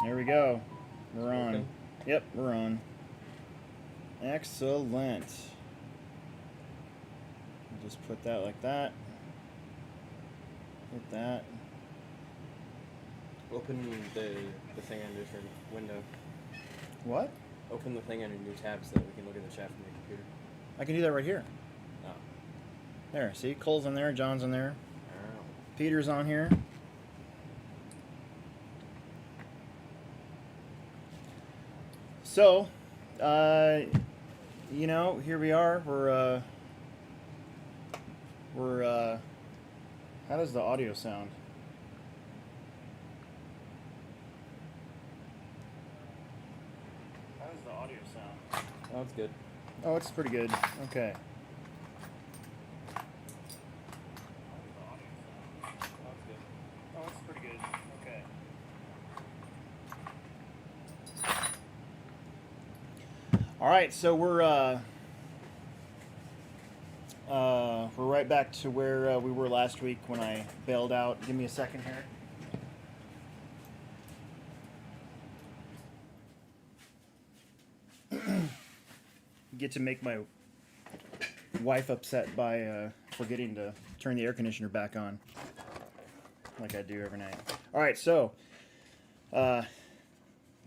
There we go. We're on. Yep, we're on. Excellent. I'll just put that like that. Hit that. Open the thing on a different window. What? Open the thing on a new tab so that we can look at the chat from your computer. I can do that right here. Oh. There, see? Cole's in there, John's in there. Oh. Peter's on here. So, you know, here we are. We're how does the audio sound? How does the audio sound? Oh, it's good. Oh, it's pretty good. Okay. Oh, it's pretty good. Okay. All right, so we're right back to where we were last week when I bailed out. Give me a second here. Get to make my wife upset by forgetting to turn the air conditioner back on, like I do every night. All right, so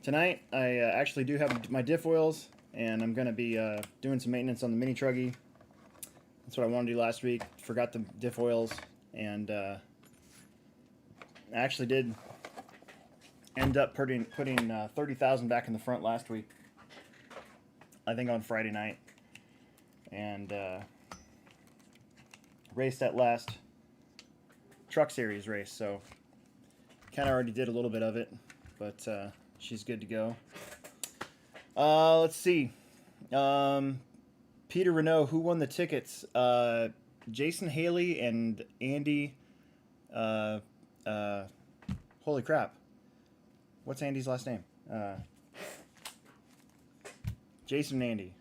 tonight I actually do have my diff oils, and I'm going to be doing some maintenance on the mini truggy. That's what I wanted to do last week. Forgot the diff oils, and I actually did end up putting 30,000 back in the front last week. I think on Friday night, and raced that last truck series race, so kind of already did a little bit of it, but she's good to go. Let's see. Peter Renault, who won the tickets? Jason Haley and Andy. Holy crap! What's Andy's last name? Jason and Andy.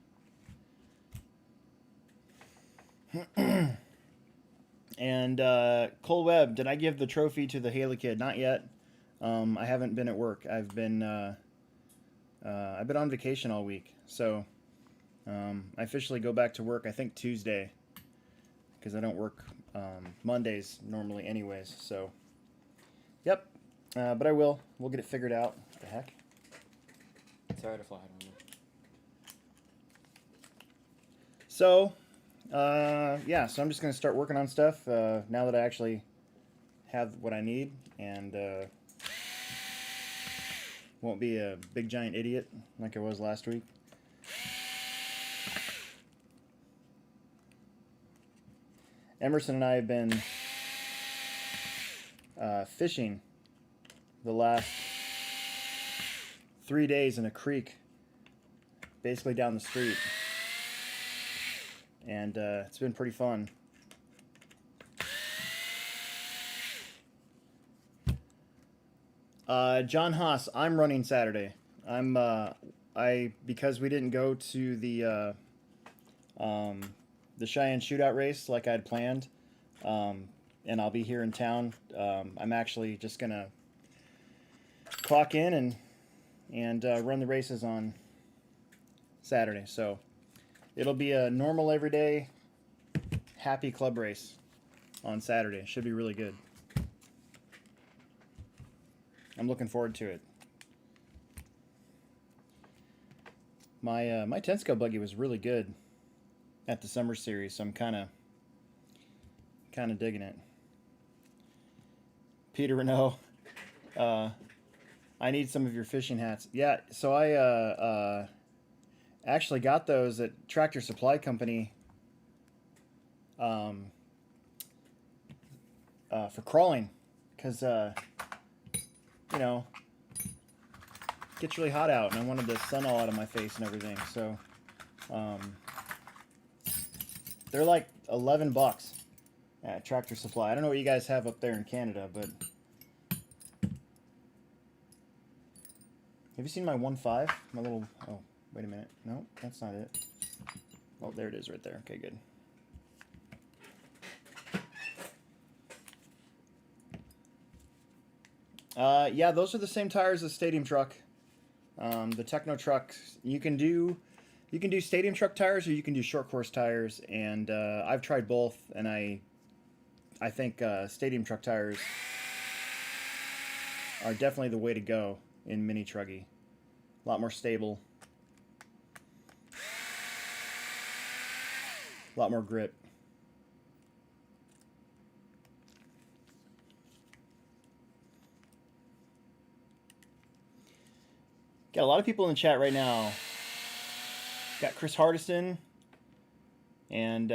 And Cole Webb, did I give the trophy to the Haley kid? Not yet. I haven't been at work. I've been on vacation all week, so I officially go back to work I think Tuesday, because I don't work Mondays normally anyways. So, yep. But I will. We'll get it figured out. What the heck? Sorry to fly on you. So, yeah, so I'm just going to start working on stuff now that I actually have what I need, and won't be a big giant idiot like I was last week. Emerson and I have been fishing the last 3 days in a creek basically down the street. And it's been pretty fun. John Haas, I'm running Saturday. Because we didn't go to the Cheyenne Shootout race like I'd planned, and I'll be here in town. I'm actually just gonna clock in and run the races on Saturday. So it'll be a normal everyday happy club race on Saturday. Should be really good. I'm looking forward to it. My 10 scale buggy was really good at the summer series, so I'm kind of digging it. Peter Renault, I need some of your fishing hats. Yeah, so I actually got those at Tractor Supply Company for crawling, because you know, it gets really hot out and I wanted the sun all out of my face and everything. So they're like $11 at Tractor Supply. I don't know what you guys have up there in Canada, but have you seen my 1.5? My little, oh, wait a minute. No, that's not it. Oh, there it is right there. Okay, good. Yeah, those are the same tires as Stadium Truck. The Techno Truck, you can do Stadium Truck tires or you can do short course tires, and I've tried both, and I think Stadium Truck tires are definitely the way to go in mini truggy. A lot more stable, a lot more grip. Got a lot of people in the chat right now. Got Chris Hardison and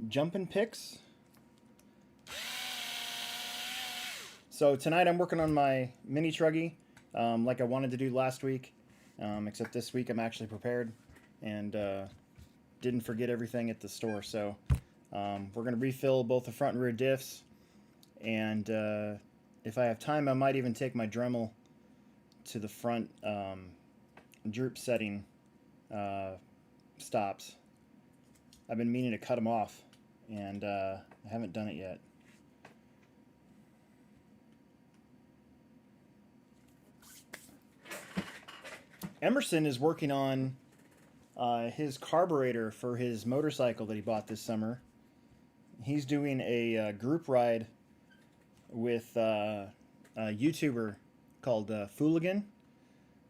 Jumpin' Picks. So tonight I'm working on my mini truggy, like I wanted to do last week, except this week I'm actually prepared and didn't forget everything at the store. So we're going to refill both the front and rear diffs, and if I have time I might even take my Dremel to the front droop setting stops. I've been meaning to cut them off, and I haven't done it yet. Emerson is working on his carburetor for his motorcycle that he bought this summer. He's doing a group ride with a YouTuber called Fooligan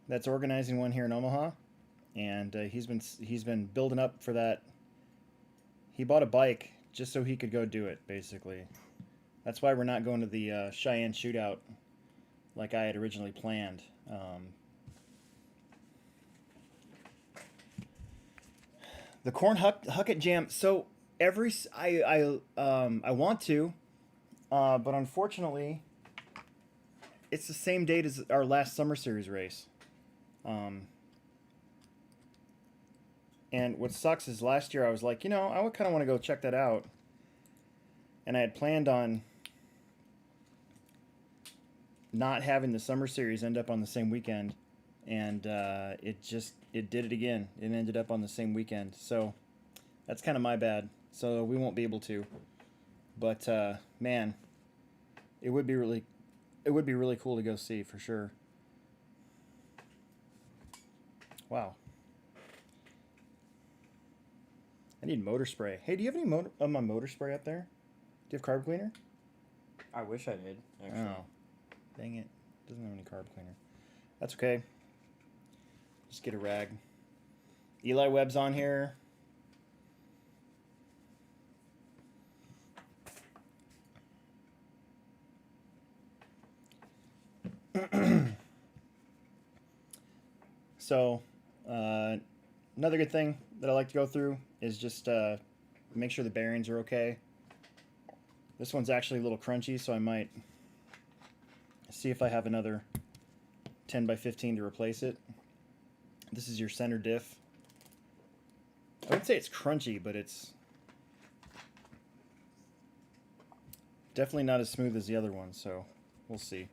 that's organizing one here in Omaha, and he's been building up for that. He bought a bike just so he could go do it, basically. That's why we're not going to the Cheyenne shootout like I had originally planned. The Corn Hucket Jam. So I want to, but unfortunately, it's the same date as our last Summer Series race. And what sucks is last year I was like, I would kind of want to go check that out, and I had planned on not having the Summer Series end up on the same weekend, and it did it again. It ended up on the same weekend, so that's kind of my bad. So we won't be able to. But man, it would be really cool to go see for sure. Wow. I need motor spray. Hey, do you have any motor spray up there? Do you have carb cleaner? I wish I did, actually. Oh, dang it! Doesn't have any carb cleaner. That's okay. Just get a rag. Eli Webb's on here. So, another good thing that I like to go through is just make sure the bearings are okay. This one's actually a little crunchy, so I might see if I have another 10x15 to replace it. This is your center diff. I would say it's crunchy, but it's definitely not as smooth as the other one, so we'll see.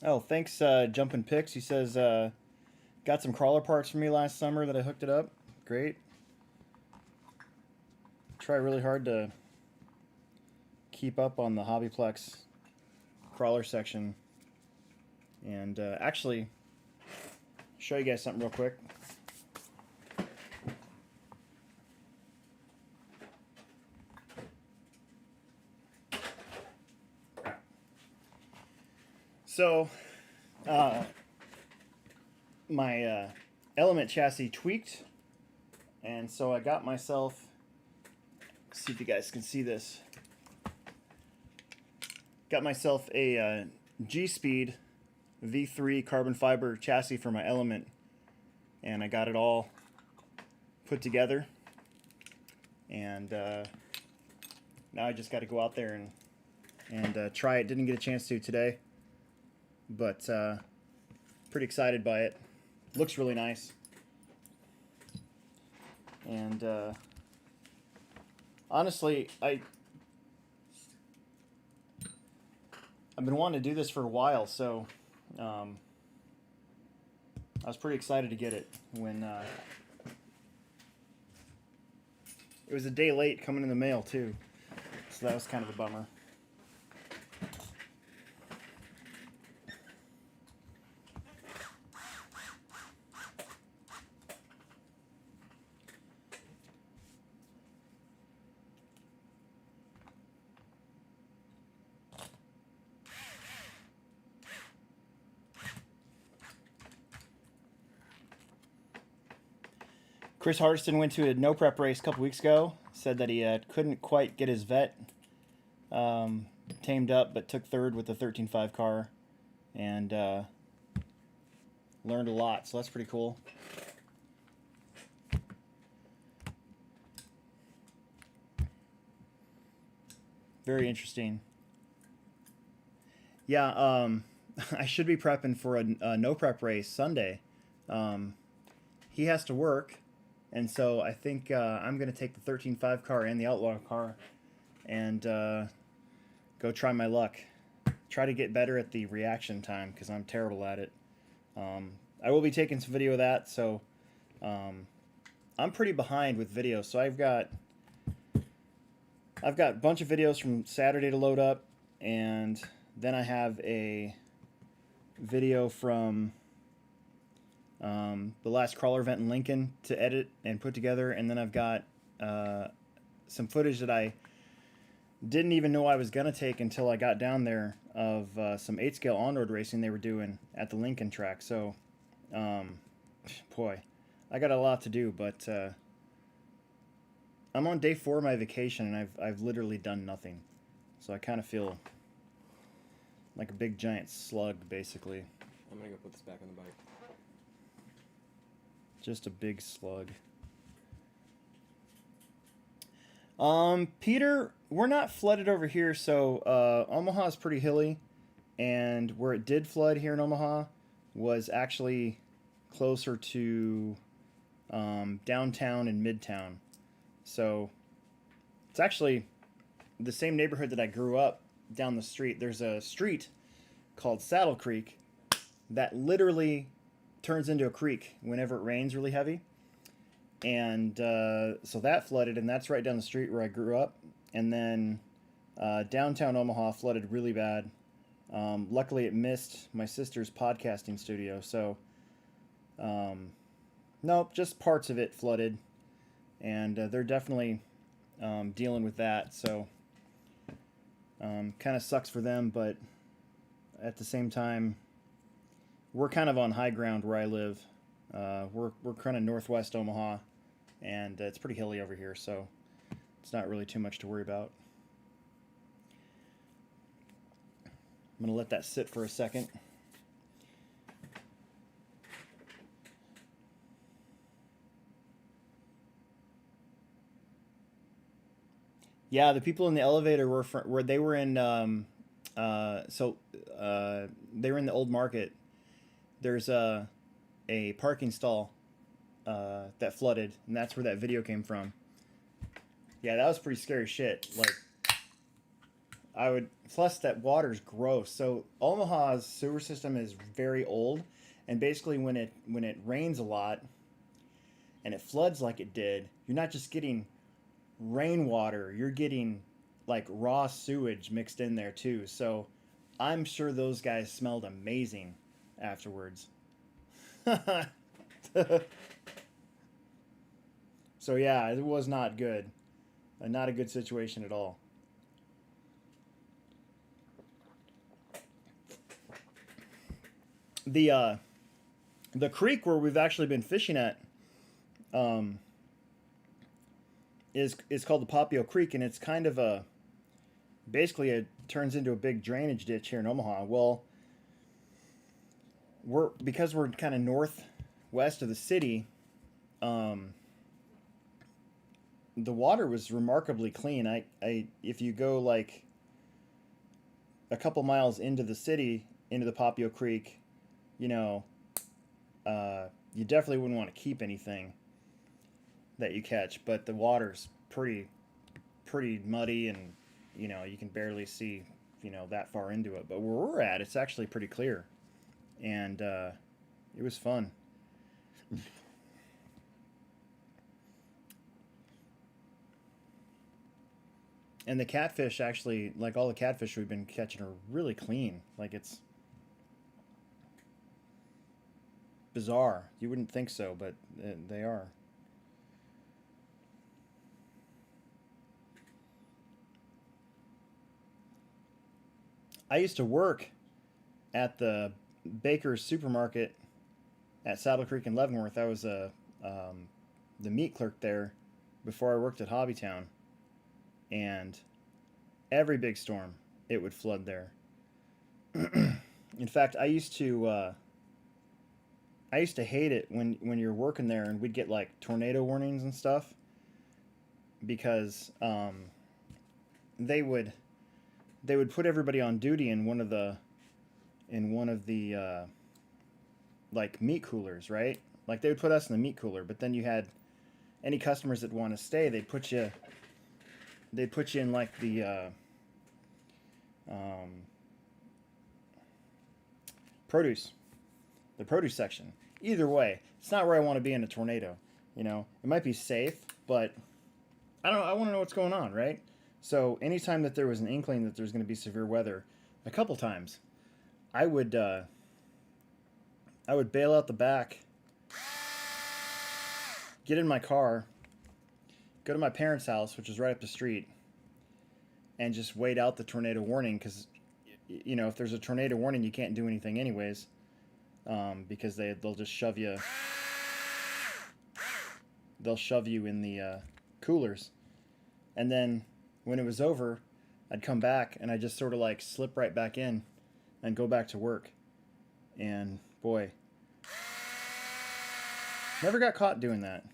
Oh, thanks, Jumpin' Picks. He says, got some crawler parts for me last summer that I hooked it up. Great. Try really hard to keep up on the Hobbyplex crawler section. And actually, show you guys something real quick. So, my Element chassis tweaked, and so I got myself, see if you guys can see this, got myself a G-Speed V3 carbon fiber chassis for my Element, and I got it all put together, and now I just got to go out there and try it. Didn't get a chance to today, but pretty excited by it. Looks really nice. And honestly, I I've been wanting to do this for a while, so I was pretty excited to get it when it was a day late coming in the mail too, so that was kind of a bummer. Chris Hardiston went to a no prep race a couple weeks ago. Said that he couldn't quite get his vet tamed up, but took third with the 13.5 car and learned a lot. So that's pretty cool. Very interesting. Yeah, I should be prepping for a no prep race Sunday. He has to work. And so I think I'm going to take the 13.5 car and the Outlaw car and go try my luck. Try to get better at the reaction time because I'm terrible at it. I will be taking some video of that, so I'm pretty behind with videos. So I've got a bunch of videos from Saturday to load up, and then I have a video from the last crawler event in Lincoln to edit and put together, and then I've got some footage that I didn't even know I was gonna take until I got down there of some 8-scale on-road racing they were doing at the Lincoln track. So, boy, I got a lot to do, but I'm on day 4 of my vacation, and I've literally done nothing. So I kind of feel like a big giant slug, basically. I'm gonna go put this back on the bike. Just a big slug. Peter, we're not flooded over here, so Omaha is pretty hilly, and where it did flood here in Omaha was actually closer to downtown and midtown. So it's actually the same neighborhood that I grew up down the street. There's a street called Saddle Creek that literally turns into a creek whenever it rains really heavy. And so that flooded, and that's right down the street where I grew up. And then downtown Omaha flooded really bad. Luckily, it missed my sister's podcasting studio. So, nope, just parts of it flooded. And they're definitely dealing with that. So, kind of sucks for them, but at the same time, we're kind of on high ground where I live. We're kind of northwest Omaha, and it's pretty hilly over here, so it's not really too much to worry about. I'm going to let that sit for a second. Yeah, the people in the elevator were they were in they were in the old market. There's a parking stall that flooded, and that's where that video came from. Yeah, that was pretty scary shit. Like, plus that water's gross. So Omaha's sewer system is very old, and basically when it rains a lot and it floods like it did, you're not just getting rainwater, you're getting like raw sewage mixed in there too. So I'm sure those guys smelled amazing afterwards. So yeah, it was not good. Not a good situation at all. The creek where we've actually been fishing at is called the Papio Creek, and it's kind of basically it turns into a big drainage ditch here in Omaha. Well, because we're kind of northwest of the city, the water was remarkably clean. If you go like a couple miles into the city, into the Papio Creek, you definitely wouldn't want to keep anything that you catch, but the water's pretty muddy, and you can barely see that far into it. But where we're at, it's actually pretty clear, and it was fun. And the catfish actually, like all the catfish we've been catching, are really clean. Like it's bizarre. You wouldn't think so, but they are. I used to work at the Baker's supermarket at Saddle Creek in Leavenworth. I was the meat clerk there before I worked at Hobbytown, and every big storm it would flood there. In fact, I used to hate it when you're working there and we'd get like tornado warnings and stuff because they would put everybody on duty in one of the like meat coolers, right? Like they would put us in the meat cooler, but then you had any customers that want to stay, they'd put you in like produce the produce section. Either way, it's not where I want to be in a tornado. It might be safe, but I don't know. I want to know what's going on, right? So anytime that there was an inkling that there's going to be severe weather, a couple times, I would bail out the back, get in my car, go to my parents' house, which is right up the street, and just wait out the tornado warning because, if there's a tornado warning, you can't do anything anyways, because they'll just shove you. They'll shove you in the coolers, and then when it was over, I'd come back and I'd just sort of like slip right back in and go back to work. And boy, never got caught doing that.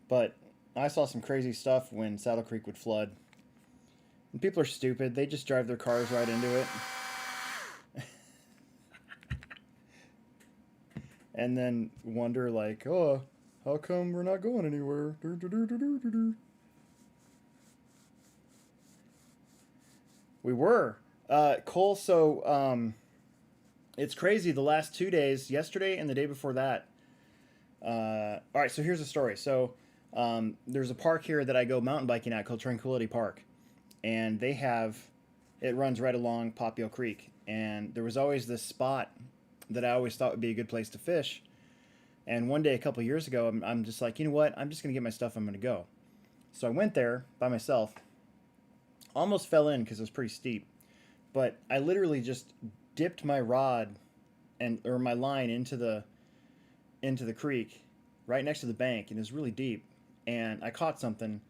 But I saw some crazy stuff when Saddle Creek would flood. And people are stupid. They just drive their cars right into it. And then wonder like, oh, how come we're not going anywhere? We were. Cole, so it's crazy. The last 2 days, yesterday and the day before that. All right, so here's the story. So there's a park here that I go mountain biking at called Tranquility Park. And it runs right along Popio Creek. And there was always this spot that I always thought would be a good place to fish. And one day, a couple years ago, I'm just like, you know what? I'm just going to get my stuff. I'm going to go. So I went there by myself. Almost fell in because it was pretty steep. But I literally just dipped my rod or my line into the creek right next to the bank. And it was really deep. And I caught something.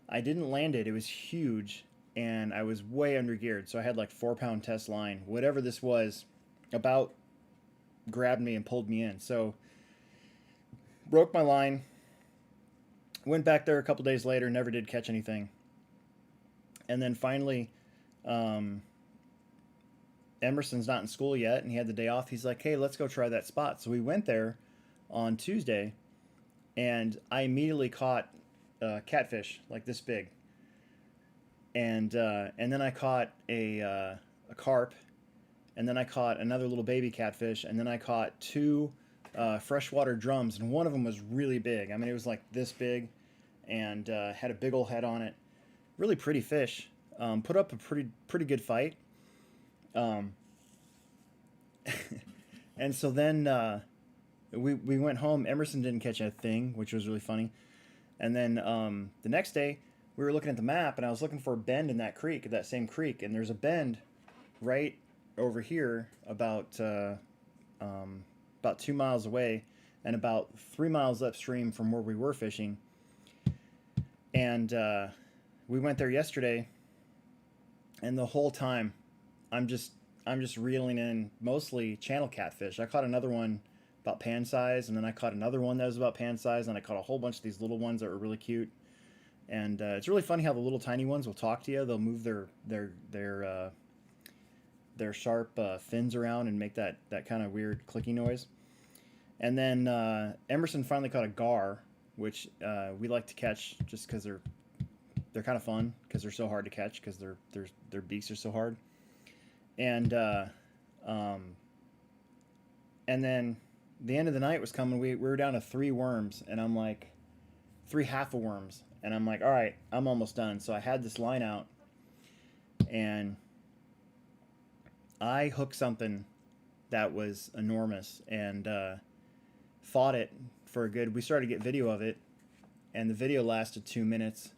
I didn't land it. It was huge. And I was way under geared. So I had like 4-pound test line. Whatever this was, about grabbed me and pulled me in. So broke my line. Went back there a couple days later. Never did catch anything. And then finally, Emerson's not in school yet, and he had the day off. He's like, hey, let's go try that spot. So we went there on Tuesday, and I immediately caught catfish like this big. And then I caught a carp, and then I caught another little baby catfish, and then I caught 2 freshwater drums, and one of them was really big. I mean, it was like this big, and had a big old head on it. Really pretty fish. Put up a pretty good fight. And so then we went home. Emerson didn't catch a thing, which was really funny. And then the next day, we were looking at the map, and I was looking for a bend in that creek, that same creek. And there's a bend right over here, about 2 miles away, and about 3 miles upstream from where we were fishing. And we went there yesterday, and the whole time, I'm just reeling in mostly channel catfish. I caught another one about pan size, and then I caught another one that was about pan size, and I caught a whole bunch of these little ones that were really cute. And it's really funny how the little tiny ones will talk to you. They'll move their sharp fins around and make that kind of weird clicking noise. And then Emerson finally caught a gar, which we like to catch just because they're They're kind of fun because they're so hard to catch because their beaks are so hard. And um, and then the end of the night was coming. We were down to 3 worms, and I'm like 3 half a worms, and I'm like, all right, I'm almost done. So I had this line out, and I hooked something that was enormous, and fought it for a good. We started to get video of it, and the video lasted 2 minutes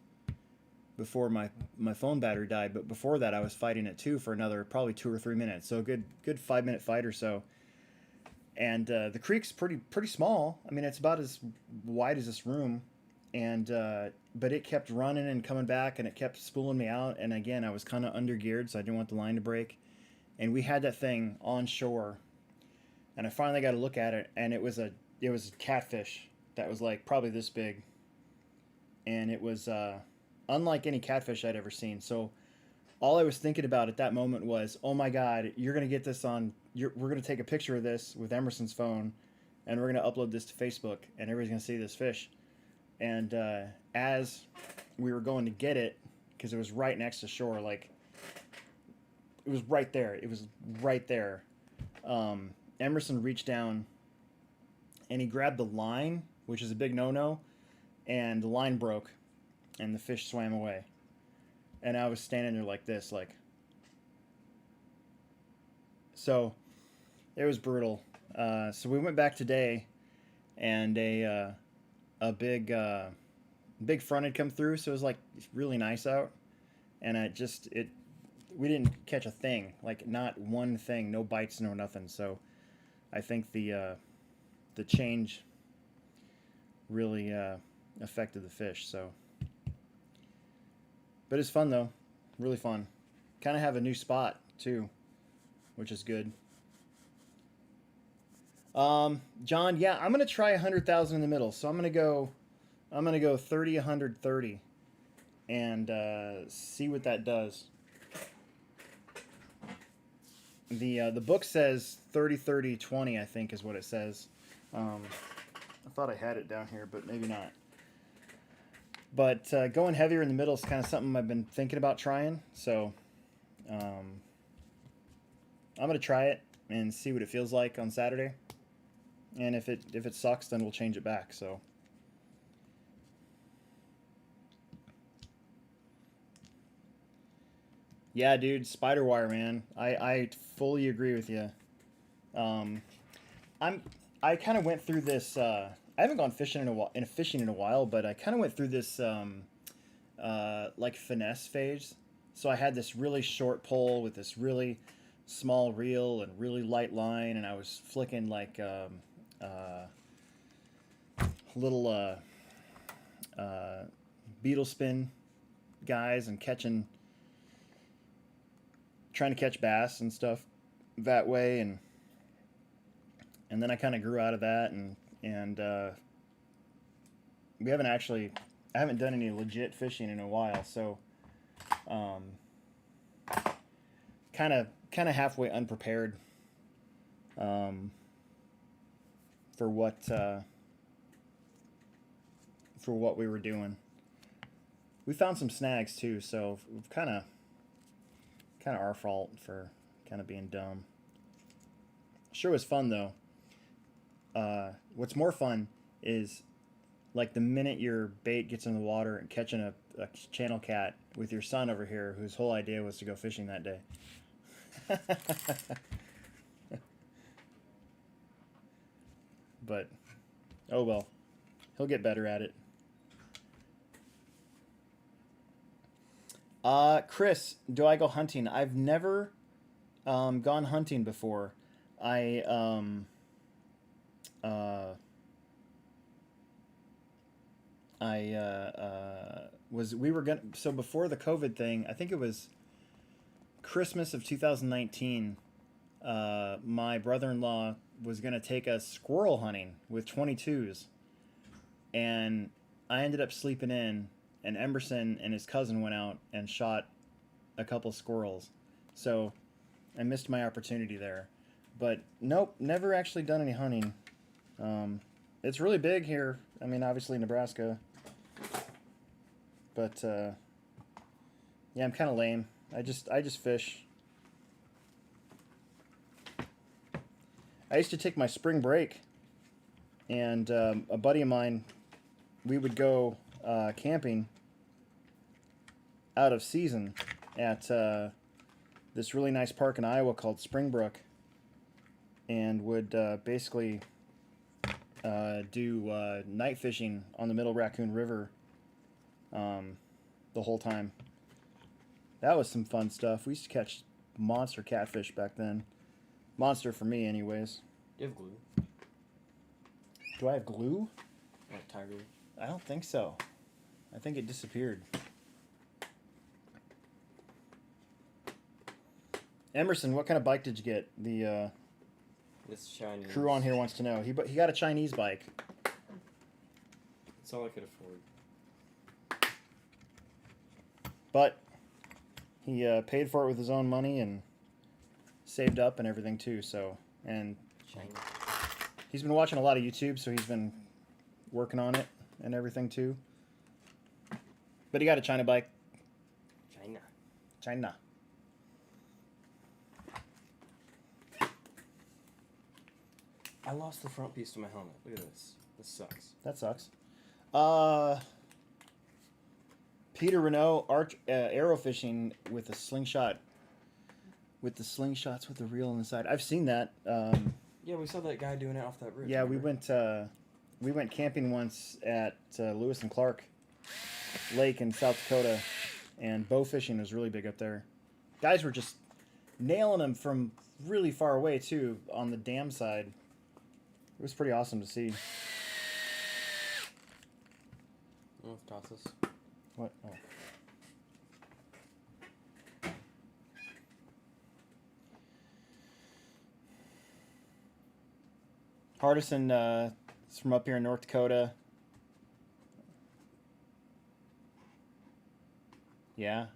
before my phone battery died. But before that, I was fighting it too for another probably 2 or 3 minutes. So a good 5 minute fight or so. And the creek's pretty small. I mean, it's about as wide as this room, and but it kept running and coming back, and it kept spooling me out. And again, I was kind of under geared, so I didn't want the line to break. And we had that thing on shore, and I finally got to look at it, and it was a catfish that was like probably this big, and it was unlike any catfish I'd ever seen. So all I was thinking about at that moment was, oh my God, you're gonna get this on. We're gonna take a picture of this with Emerson's phone, and we're gonna upload this to Facebook, and everybody's gonna see this fish. And as we were going to get it, because it was right next to shore, like it was right there. It was right there. Emerson reached down, and he grabbed the line, which is a big no-no, and the line broke, and the fish swam away. And I was standing there like this, like. So it was brutal. So we went back today, and a big front had come through, so it was like really nice out, and we didn't catch a thing, like not one thing, no bites, no nothing. So I think the change really affected the fish. So, but it's fun though, really fun. Kind of have a new spot too, which is good. John, yeah, I'm gonna try 100,000 in the middle. So I'm gonna go 30, 100, 30, and see what that does. The book says 30, 30, 20, I think is what it says. I thought I had it down here, but maybe not. But going heavier in the middle is kind of something I've been thinking about trying. So I'm gonna try it and see what it feels like on Saturday. And if it sucks, then we'll change it back. So. Yeah, dude, spider wire, man. I fully agree with you. I kind of went through this. I haven't gone fishing in a while, but I kind of went through this like finesse phase. So I had this really short pole with this really small reel and really light line, and I was flicking like little beetle spin guys and trying to catch bass and stuff that way, and then I kind of grew out of that, and I haven't done any legit fishing in a while, so kind of halfway unprepared for what we were doing. We found some snags too, so kind of our fault for kind of being dumb. Sure was fun though. What's more fun is like the minute your bait gets in the water and catching a channel cat with your son over here, whose whole idea was to go fishing that day. But oh well, he'll get better at it. Chris, do I go hunting? I've never gone hunting before. I we were gonna, so before the COVID thing, I think it was Christmas of 2019, my brother-in-law was gonna take us squirrel hunting with 22s, and I ended up sleeping in, and Emerson and his cousin went out and shot a couple squirrels. So I missed my opportunity there. But nope, never actually done any hunting. It's really big here. I mean, obviously Nebraska. But Yeah, I'm kind of lame. I just fish. I used to take my spring break, and a buddy of mine, we would go camping out of season at this really nice park in Iowa called Springbrook, and would basically do night fishing on the Middle Raccoon River the whole time. That was some fun stuff. We used to catch monster catfish back then. Monster for me, anyways. Do you have glue? Do I have glue? Like tiger? I don't think so. I think it disappeared. Emerson, what kind of bike did you get? The It's Chinese. crew on here wants to know. He got a Chinese bike. It's all I could afford. But he paid for it with his own money and saved up and everything too. So, and China. he's been watching a lot of YouTube, so he's been working on it and everything too. But he got a China bike. China. I lost the front piece to my helmet. Look at this. This sucks. That sucks. Peter Renault arrow fishing with a slingshot. With the slingshots with the reel on the side. I've seen that. Yeah, we saw that guy doing it off that bridge. Yeah, remember? we went camping once at Lewis and Clark Lake in South Dakota, and bow fishing was really big up there. Guys were just nailing them from really far away too on the dam side. It was pretty awesome to see. Oh, toss this. What? Oh. Hardison is from up here in North Dakota. Yeah.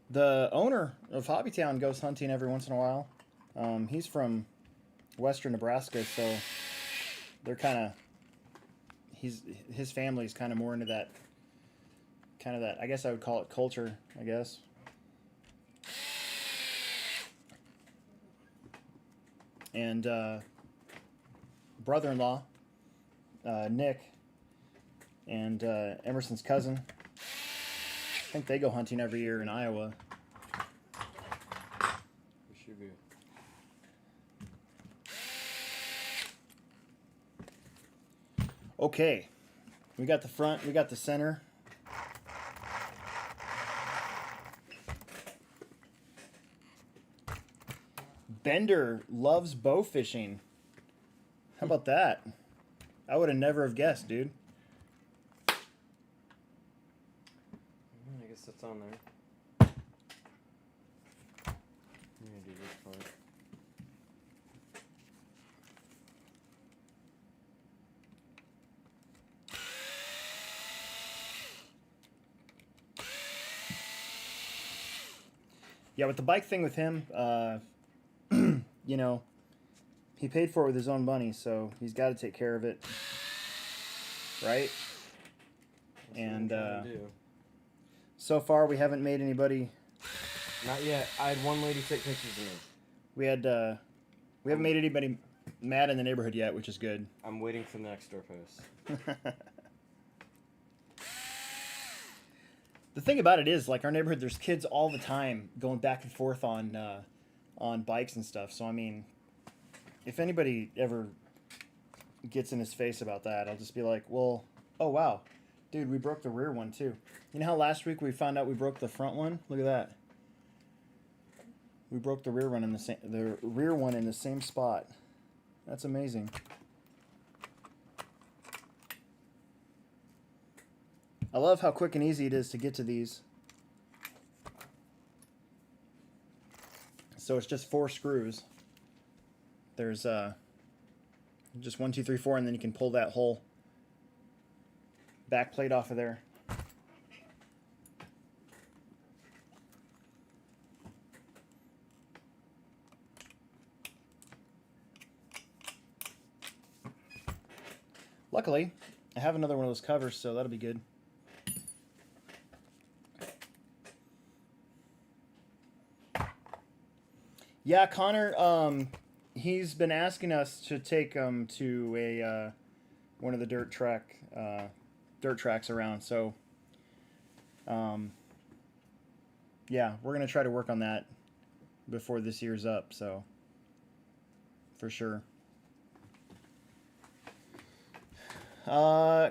The owner of Hobbytown goes hunting every once in a while. He's from western Nebraska, so they're kind of... His family's kind of more into that... Kind of that... I guess I would call it culture, I guess. And brother-in-law, Nick, and Emerson's cousin. I think they go hunting every year in Iowa. We should be. Okay, we got the front, we got the center. Bender loves bow fishing. How about that? I would have never have guessed, dude. I guess that's on there. I'm gonna do this part. Yeah, with the bike thing with him, you know, he paid for it with his own money, so he's got to take care of it, right? That's And what I'm trying to do. so far we haven't made anybody. Not yet. I had one lady take pictures of me. We haven't made anybody mad in the neighborhood yet, which is good. I'm waiting for the next door post. The thing about it is, like, our neighborhood, there's kids all the time going back and forth on bikes and stuff. So I mean, if anybody ever gets in his face about that, I'll just be like, well, oh wow, dude, we broke the rear one too. You know how last week we found out we broke the front one? Look at that. We broke the rear one in the rear one in the same spot. That's amazing. I love how quick and easy it is to get to these. So it's just 4 screws. There's just 1, 2, 3, 4, and then you can pull that whole back plate off of there. Luckily, I have another one of those covers, so that'll be good. Yeah, Connor. He's been asking us to take him to a one of the dirt tracks around. So, um, yeah, we're gonna try to work on that before this year's up. So, for sure.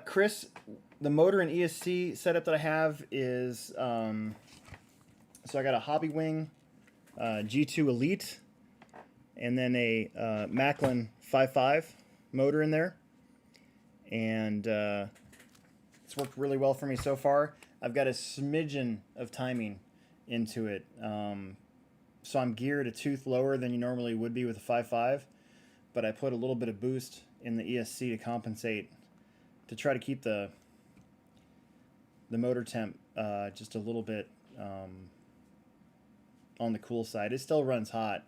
Chris, the motor and ESC setup that I have is so I got a Hobby Wing G2 Elite, and then a Macklin 5.5 motor in there, and it's worked really well for me so far. I've got a smidgen of timing into it, so I'm geared a tooth lower than you normally would be with a 5.5, but I put a little bit of boost in the ESC to compensate, to try to keep the motor temp just a little bit on the cool side. It still runs hot,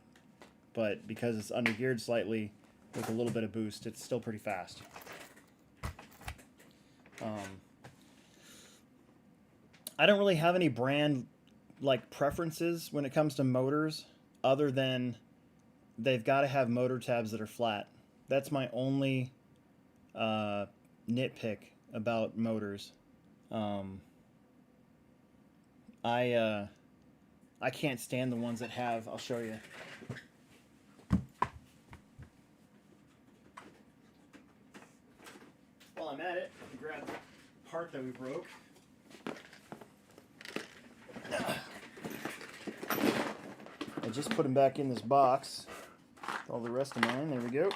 but because it's undergeared slightly with a little bit of boost, it's still pretty fast. I don't really have any brand like preferences when it comes to motors, other than they've got to have motor tabs that are flat. That's my only nitpick about motors. I can't stand the ones that have. I'll show you. While I'm at it, I'll grab the part that we broke. I just put them back in this box. All the rest of mine. There we go.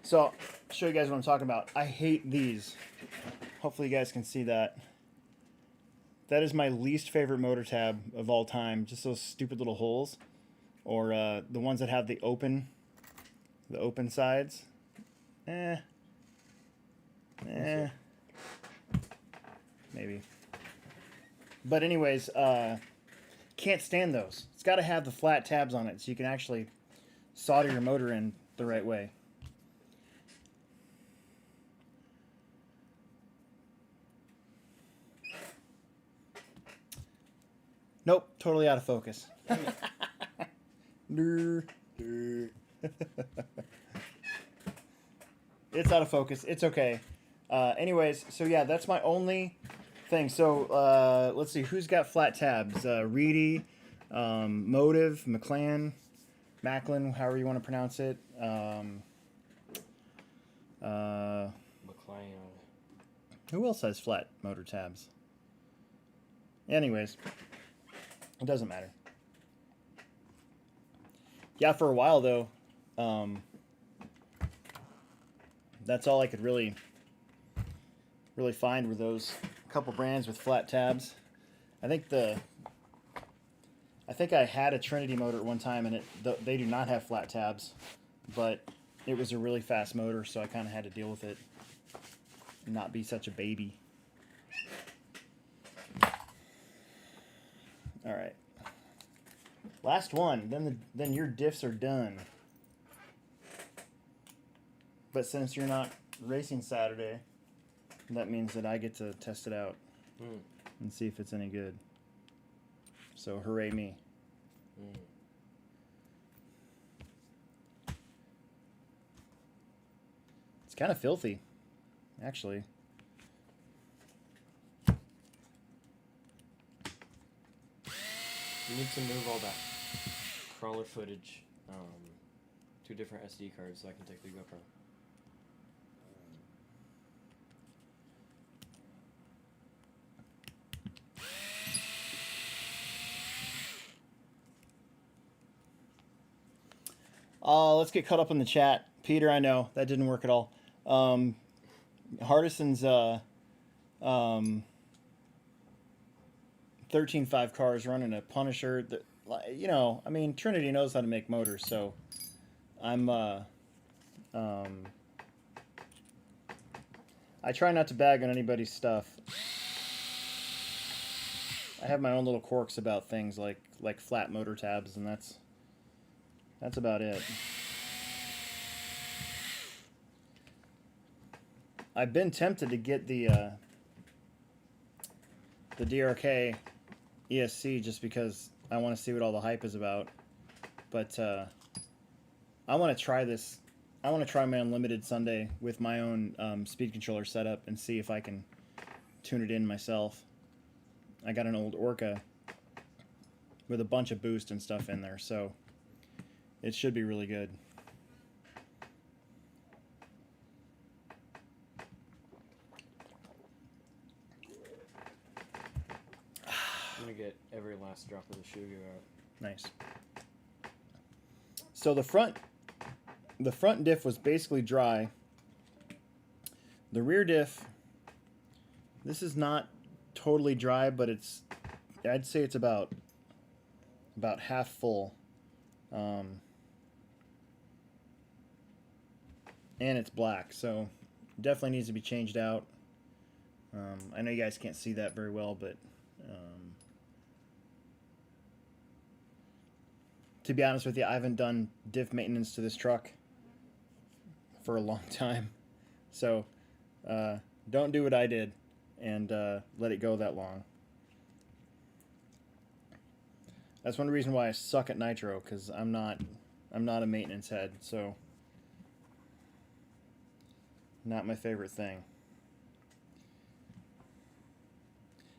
So, I'll show you guys what I'm talking about. I hate these. Hopefully you guys can see that. That is my least favorite motor tab of all time. Just those stupid little holes. Or the ones that have the open sides. Maybe. But anyways, can't stand those. It's got to have the flat tabs on it so you can actually solder your motor in the right way. Nope, totally out of focus. It's out of focus. It's okay. Anyways, so yeah, that's my only thing. So let's see, who's got flat tabs? Reedy, Motive, McLaren, Macklin, however you want to pronounce it. McLean. Who else has flat motor tabs? Anyways, it doesn't matter. Yeah, for a while though, that's all I could really find were those couple brands with flat tabs. I think I had a Trinity motor at one time, and they do not have flat tabs, but it was a really fast motor, so I kind of had to deal with it and not be such a baby. All right, last one. Then your diffs are done. But since you're not racing Saturday, that means that I get to test it out and see if it's any good. So hooray me. It's kind of filthy, actually. You need to move all that crawler footage to different SD cards so I can take the GoPro. Let's get caught up in the chat. Peter, I know that didn't work at all. Hardison's 13.5 cars running a Punisher. That, you know, I mean, Trinity knows how to make motors, so I'm I try not to bag on anybody's stuff. I have my own little quirks about things like flat motor tabs, and that's about it. I've been tempted to get the DRK ESC just because I want to see what all the hype is about. But I want to try this. I want to try my Unlimited Sunday with my own speed controller setup and see if I can tune it in myself. I got an old Orca with a bunch of boost and stuff in there, so it should be really good. I'm gonna get every last drop of the sugar out. Nice. So the front diff was basically dry. The rear diff, this is not totally dry, but I'd say it's about half full. And it's black, so definitely needs to be changed out. I know you guys can't see that very well, but to be honest with you, I haven't done diff maintenance to this truck for a long time. So don't do what I did and let it go that long. That's one reason why I suck at nitro, because I'm not a maintenance head, so not my favorite thing.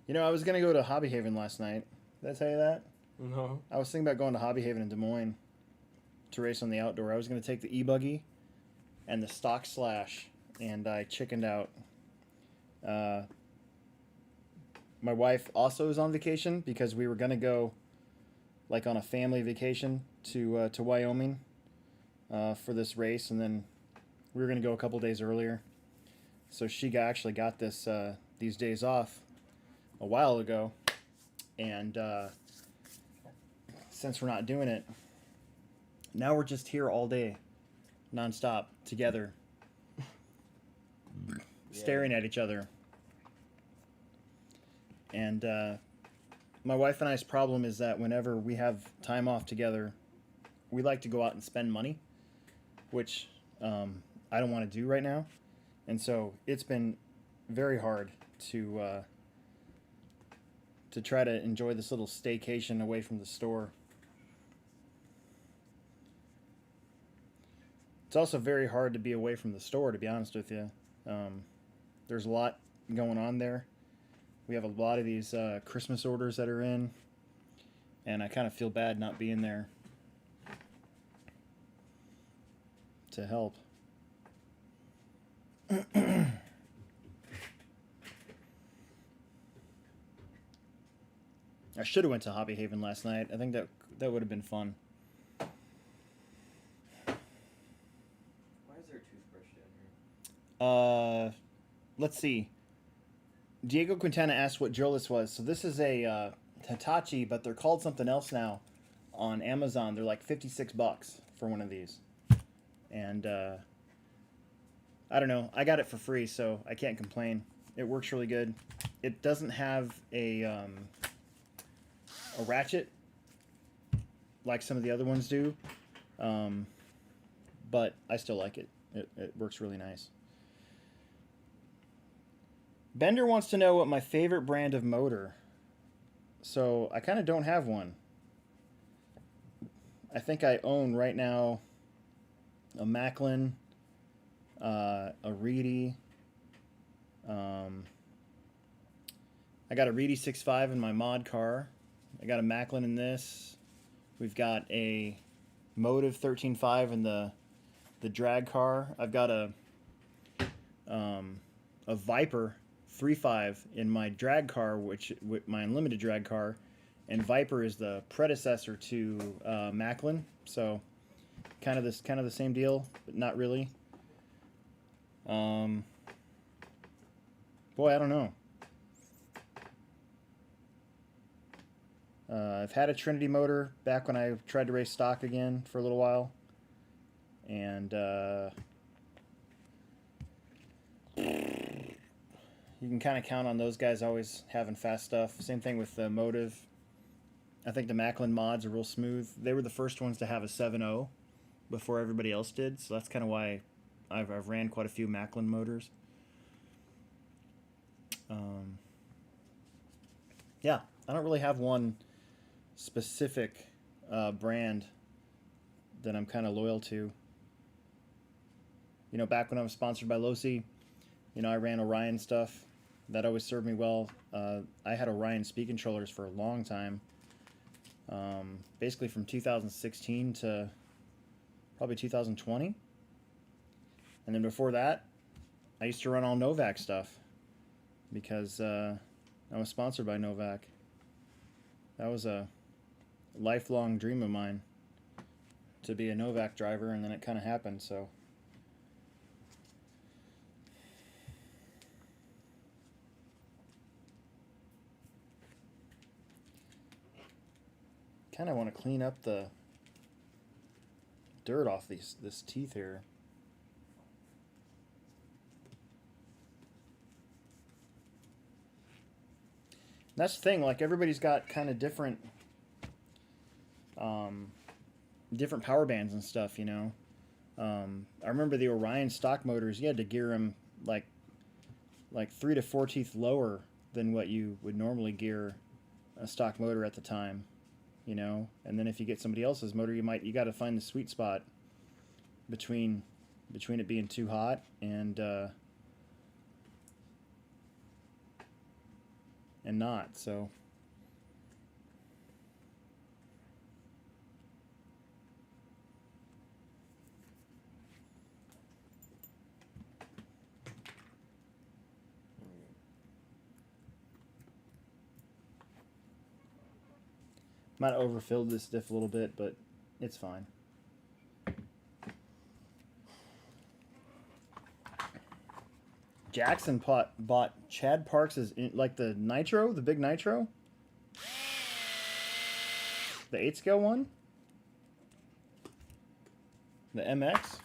You know, I was gonna go to Hobby Haven last night. Did I tell you that? No. I was thinking about going to Hobby Haven in Des Moines to race on the outdoor. I was going to take the e-buggy and the stock slash, and I chickened out. My wife also is on vacation because we were going to go like on a family vacation to Wyoming for this race, and then we were going to go a couple days earlier. So she actually got these days off a while ago, and since we're not doing it, now we're just here all day, nonstop, together, staring at each other. And my wife and I's problem is that whenever we have time off together, we like to go out and spend money, which I don't want to do right now. And so it's been very hard to try to enjoy this little staycation away from the store. It's also very hard to be away from the store, to be honest with you. There's a lot going on there. We have a lot of these Christmas orders that are in, and I kind of feel bad not being there to help. I should have went to Hobby Haven last night. I think that would have been fun. Why is there a toothbrush down here? Let's see. Diego Quintana asked what drill this was. So this is a Hitachi, but they're called something else now on Amazon. They're like $56 for one of these. And I don't know. I got it for free, so I can't complain. It works really good. It doesn't have a ratchet like some of the other ones do, but I still like it. It works really nice. Bender wants to know what my favorite brand of motor. So I kind of don't have one. I think I own right now a Macklin, a Reedy. I got a Reedy 6.5 in my mod car. I got a Macklin in this. We've got a Motive 13.5 in the drag car. I've got a Viper 3.5 in my drag car, my unlimited drag car, and Viper is the predecessor to Macklin, so kind of the same deal, but not really. Boy, I don't know. I've had a Trinity motor back when I tried to race stock again for a little while, and you can kind of count on those guys always having fast stuff. Same thing with the Motive. I think the Macklin mods are real smooth. They were the first ones to have a 7.0 before everybody else did, so that's kind of why I've ran quite a few Macklin motors. Yeah, I don't really have one specific brand that I'm kind of loyal to. You know, back when I was sponsored by Losi, you know, I ran Orion stuff. That always served me well. I had Orion speed controllers for a long time. Basically from 2016 to probably 2020. And then before that, I used to run all Novak stuff because I was sponsored by Novak. That was a lifelong dream of mine to be a Novak driver, and then it kind of happened, so. Kind of want to clean up the dirt off this teeth here. And that's the thing, like everybody's got kind of different different power bands and stuff, you know. I remember the Orion stock motors, you had to gear them like 3 to 4 teeth lower than what you would normally gear a stock motor at the time, you know. And then if you get somebody else's motor, you got to find the sweet spot between it being too hot and not. So might have overfilled this diff a little bit, but it's fine. Jackson bought Chad Parks's, like the Nitro, the big Nitro, the 8-scale one, the MX.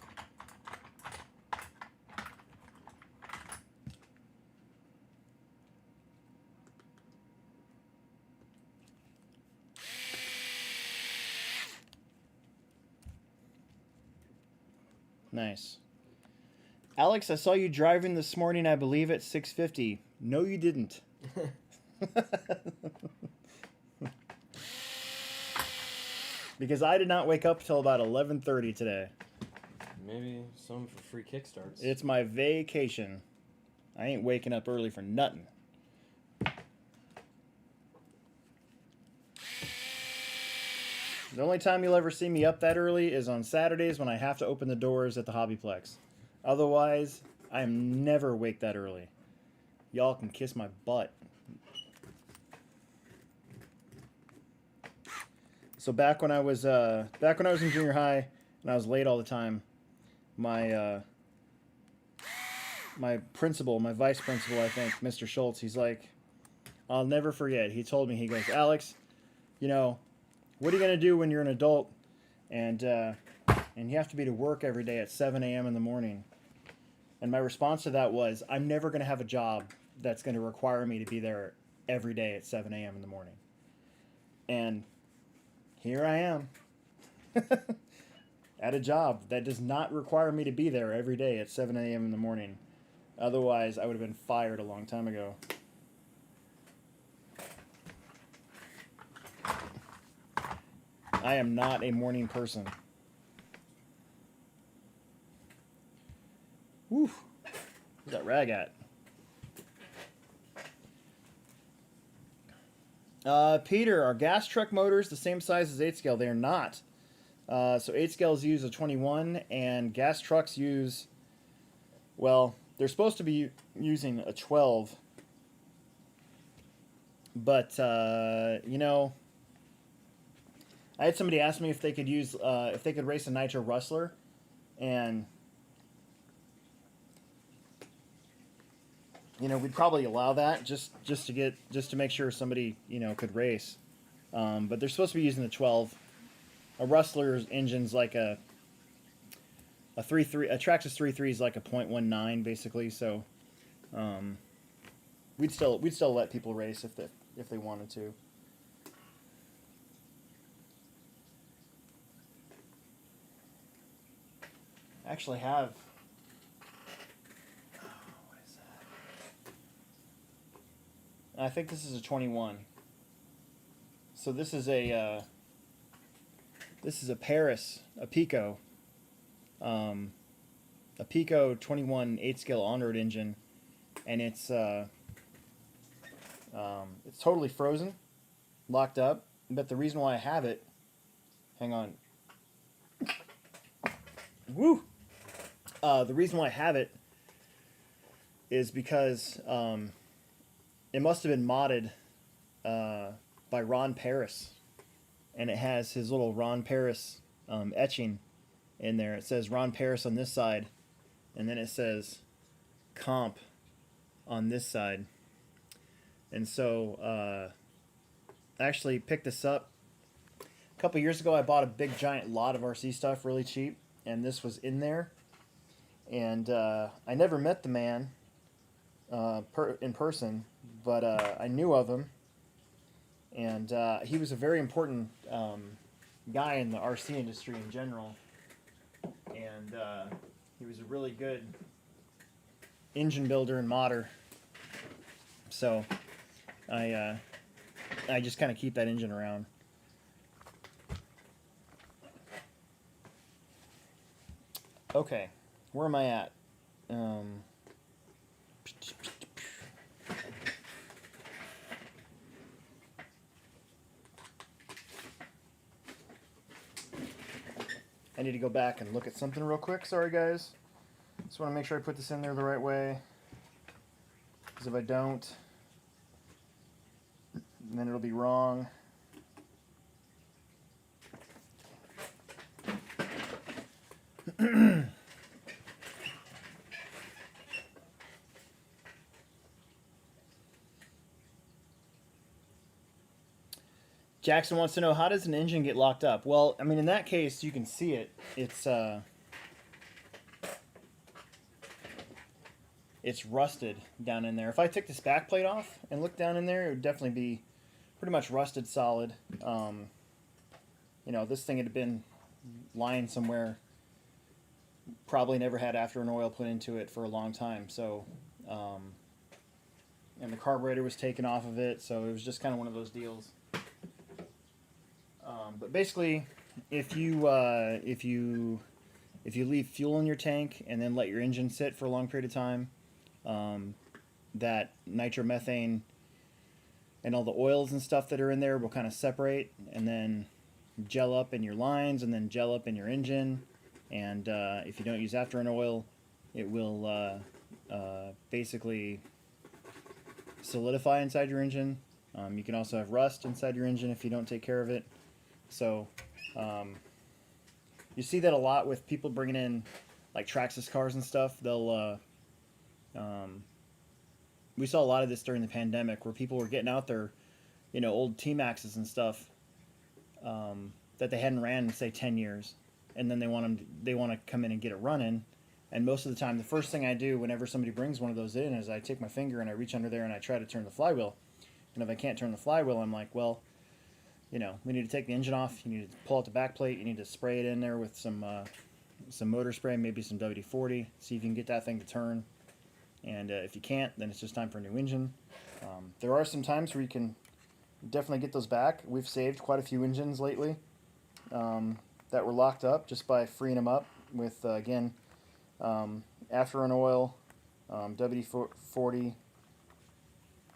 Nice. Alex, I saw you driving this morning, I believe at 6:50. No, you didn't. Because I did not wake up till about 11:30 today. Maybe some for free kickstarts. It's my vacation. I ain't waking up early for nothing. The only time you'll ever see me up that early is on Saturdays when I have to open the doors at the Hobbyplex. Otherwise, I am never awake that early. Y'all can kiss my butt. So back when I was in junior high and I was late all the time, my principal, my vice principal, I think, Mr. Schultz, he's like, I'll never forget. He told me, he goes, Alex, you know, what are you gonna do when you're an adult and you have to be to work every day at 7 a.m. in the morning? And my response to that was, I'm never going to have a job that's going to require me to be there every day at 7 a.m. in the morning. And here I am at a job that does not require me to be there every day at 7 a.m. in the morning. Otherwise, I would have been fired a long time ago. I am not a morning person. Whew. Where's that rag at? Peter, are gas truck motors the same size as 8-scale? They are not. So 8-scales use a 21, and gas trucks use, well, they're supposed to be using a 12. But, you know, I had somebody ask me if they could use, if they could race a Nitro Rustler, and you know, we'd probably allow that just to make sure somebody, you know, could race. But they're supposed to be using the 12. A Rustler's engine's like a 3.3. A Traxxas 3.3 is like a 0.19 basically. So we'd still let people race if they wanted to. I actually have. I think this is a 21. So this is a Paris, a Pico, a Pico 21 8-scale on-road engine, and it's totally frozen, locked up. But the reason why I have it, hang on, woo. The reason why I have it is because it must have been modded by Ron Paris, and it has his little Ron Paris etching in there. It says Ron Paris on this side, and then it says comp on this side. And so I actually picked this up a couple years ago. I bought a big giant lot of RC stuff really cheap, and this was in there. And I never met the man in person, but I knew of him, and he was a very important guy in the RC industry in general, and he was a really good engine builder and modder. So I just kind of keep that engine around. Okay, where am I at? I need to go back and look at something real quick. Sorry, guys. Just want to make sure I put this in there the right way. Because if I don't, then it'll be wrong. Jackson wants to know, how does an engine get locked up? Well, I mean, in that case, you can see it. It's rusted down in there. If I took this back plate off and looked down in there, it would definitely be pretty much rusted solid. You know, this thing had been lying somewhere, probably never had after an oil put into it for a long time. So, and the carburetor was taken off of it, so it was just kind of one of those deals. But basically, if you leave fuel in your tank and then let your engine sit for a long period of time, that nitromethane and all the oils and stuff that are in there will kind of separate and then gel up in your lines and then gel up in your engine. And if you don't use after an oil, it will basically solidify inside your engine. You can also have rust inside your engine if you don't take care of it. So you see that a lot with people bringing in like Traxxas cars and stuff. They'll we saw a lot of this during the pandemic where people were getting out their, you know, old T-Maxes and stuff that they hadn't ran in say 10 years, and then they want to come in and get it running. And most of the time, the first thing I do whenever somebody brings one of those in is I take my finger and I reach under there and I try to turn the flywheel. And if I can't turn the flywheel, I'm like, well, you know, we need to take the engine off. You need to pull out the back plate. You need to spray it in there with some motor spray, maybe some WD-40. See if you can get that thing to turn. And if you can't, then it's just time for a new engine. There are some times where you can definitely get those back. We've saved quite a few engines lately that were locked up just by freeing them up with, again, after an oil, WD-40,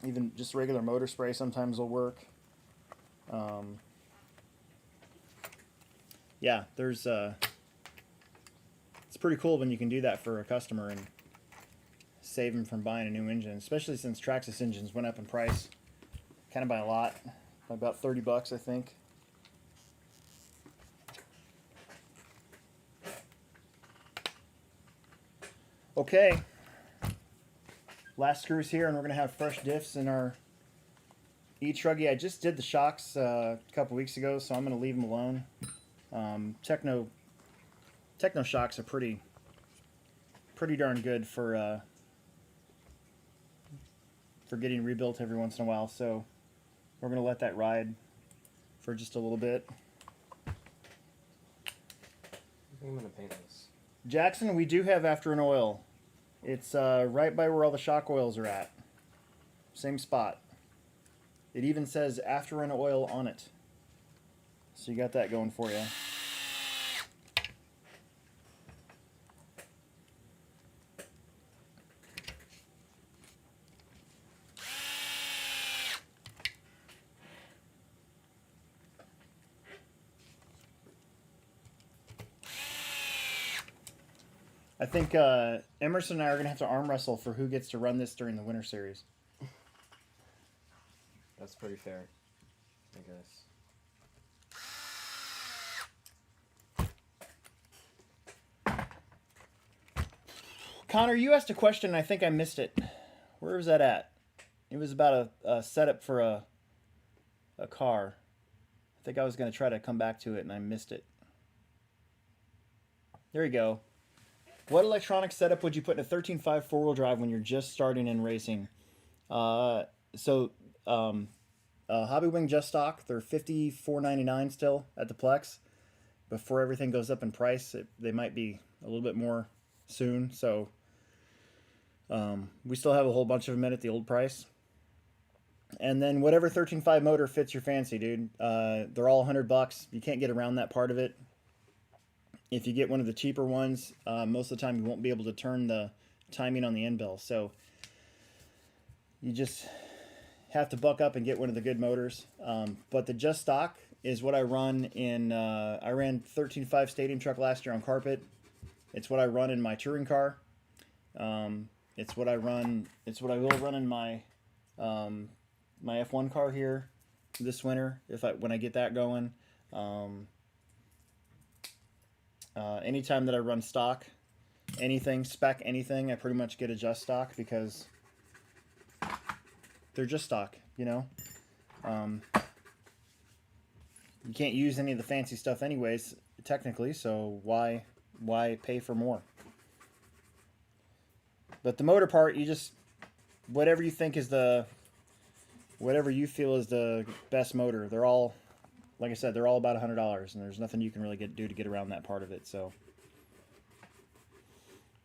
even just regular motor spray sometimes will work. Yeah, there's it's pretty cool when you can do that for a customer and save them from buying a new engine, especially since Traxxas engines went up in price kind of by a lot, by about $30, I think. Okay, last screws here, and we're gonna have fresh diffs in our E-Truggy. I just did the shocks a couple weeks ago, so I'm going to leave them alone. Techno shocks are pretty darn good for getting rebuilt every once in a while, so we're going to let that ride for just a little bit. I think I'm going to paint this. Jackson, we do have after an oil. It's right by where all the shock oils are at. Same spot. It even says after an oil on it. So you got that going for you. I think Emerson and I are going to have to arm wrestle for who gets to run this during the Winter Series. That's pretty fair, I guess. Connor, you asked a question and I think I missed it. Where was that at? It was about a setup for a car. I think I was going to try to come back to it and I missed it. There you go. What electronic setup would you put in a 13.5 four-wheel drive when you're just starting in racing? Hobby Wing Just Stock, they're $54.99 still at the Plex. Before everything goes up in price, they might be a little bit more soon. So we still have a whole bunch of them at the old price. And then whatever 13.5 motor fits your fancy, dude. They're all $100. You can't get around that part of it. If you get one of the cheaper ones, most of the time you won't be able to turn the timing on the end bell. So you just have to buck up and get one of the good motors. But the Just Stock is what I run in. I ran 13.5 stadium truck last year on carpet. It's what I run in my touring car. It's what I run. It's what I will run in my my F1 car here this winter when I get that going. Anytime that I run stock, spec anything, I pretty much get a Just Stock because they're just stock, you know. You can't use any of the fancy stuff anyways, technically, so why pay for more? But the motor part, you just, whatever you think is whatever you feel is the best motor, they're all, like I said, they're all about $100, and there's nothing you can really do to get around that part of it. So,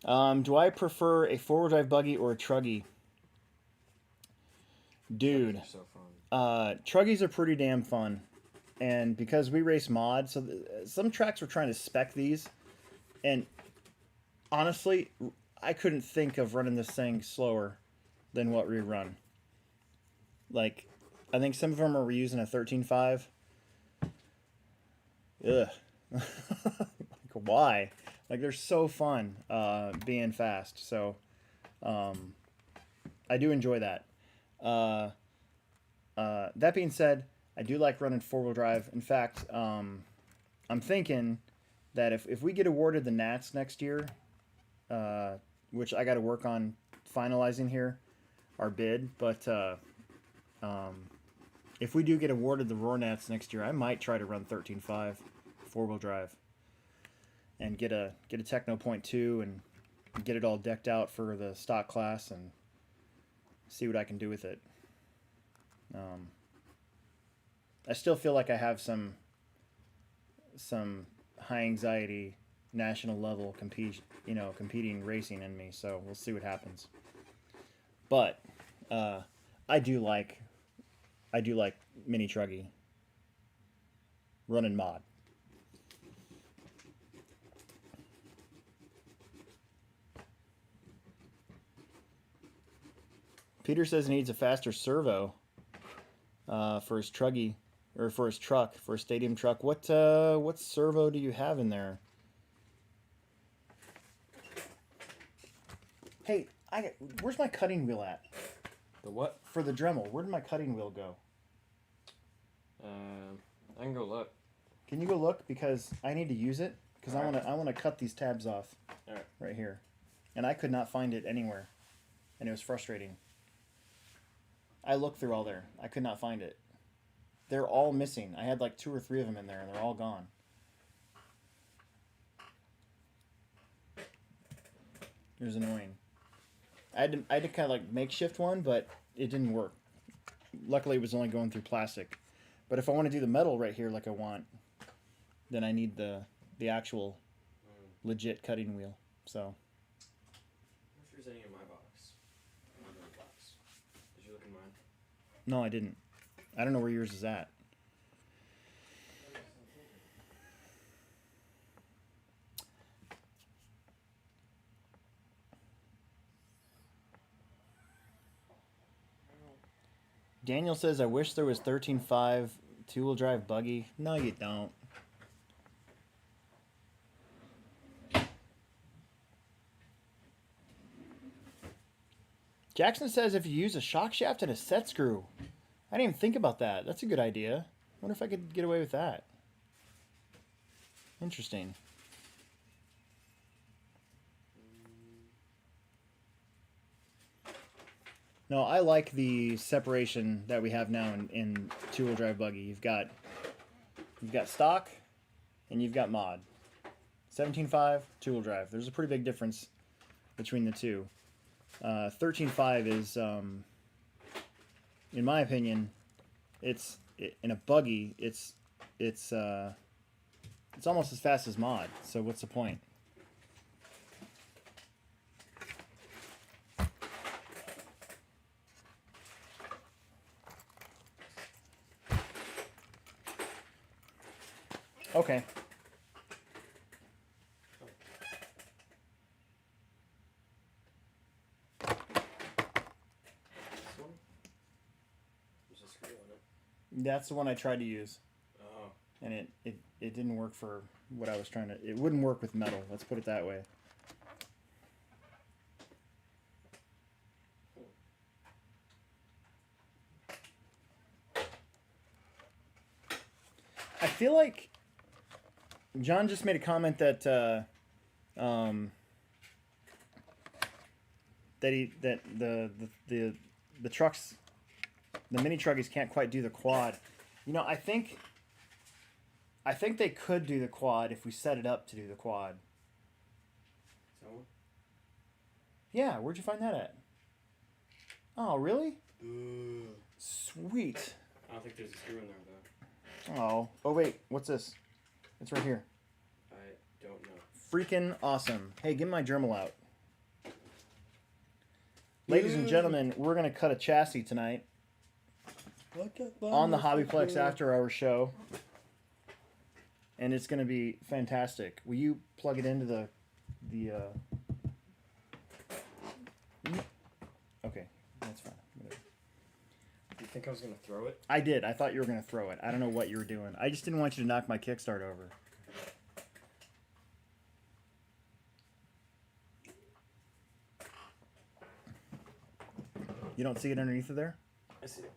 do I prefer a four-wheel drive buggy or a truggy? Dude, So fun. truggies are pretty damn fun, and because we race mod, so some tracks were trying to spec these, and honestly, I couldn't think of running this thing slower than what we run. Like, I think some of them are reusing a 13.5. Ugh. Like, why? Like, they're so fun being fast. So I do enjoy that. That being said, I do like running four-wheel drive. In fact, I'm thinking that if we get awarded the Nats next year, which I got to work on finalizing here, our bid, but if we do get awarded the Roar Nats next year, I might try to run 13.5 four-wheel drive and get a Techno Point 2 and get it all decked out for the stock class and see what I can do with it. I still feel like I have some high anxiety national level competing racing in me, so we'll see what happens. But I do like mini truggy running mod. Peter says he needs a faster servo for his truggy, or for his truck, for a stadium truck. What servo do you have in there? Hey, where's my cutting wheel at? The what? For the Dremel. Where did my cutting wheel go? I can go look. Can you go look? Because I need to use it. Because I want to cut these tabs off. All right. Right here. And I could not find it anywhere. And it was frustrating. I looked through all there. I could not find it. They're all missing. I had like 2 or 3 of them in there, and they're all gone. It was annoying. I had to kind of like makeshift one, but it didn't work. Luckily, it was only going through plastic. But if I want to do the metal right here like I want, then I need the actual legit cutting wheel. So. I wonder if there's any in my box. Did you look in mine? No, I didn't. I don't know where yours is at. Daniel says, I wish there was 13.5 two-wheel drive buggy. No, you don't. Jackson says if you use a shock shaft and a set screw. I didn't even think about that. That's a good idea. I wonder if I could get away with that. Interesting. No, I like the separation that we have now in two-wheel drive buggy. You've got stock and you've got mod. 17.5 two-wheel drive. There's a pretty big difference between the two. 13.5 is, in my opinion, in a buggy. It's almost as fast as mod. So what's the point? Okay. That's the one I tried to use. Oh. And it didn't work for what I was trying to... It wouldn't work with metal. Let's put it that way. I feel like John just made a comment that that the trucks, the mini truggies can't quite do the quad. You know, I think they could do the quad if we set it up to do the quad. So? Yeah, where'd you find that at? Oh, really? Ooh. Sweet. I don't think there's a screw in there though. Oh wait, what's this? It's right here. I don't know. Freaking awesome. Hey, get my Dremel out. Ladies and gentlemen, we're going to cut a chassis tonight on the Hobbyplex Afterhours show. And it's going to be fantastic. Will you plug it into the Okay, that's fine. Whatever. Do you think I was going to throw it? I did. I thought you were going to throw it. I don't know what you were doing. I just didn't want you to knock my kickstart over. You don't see it underneath of there? I see it.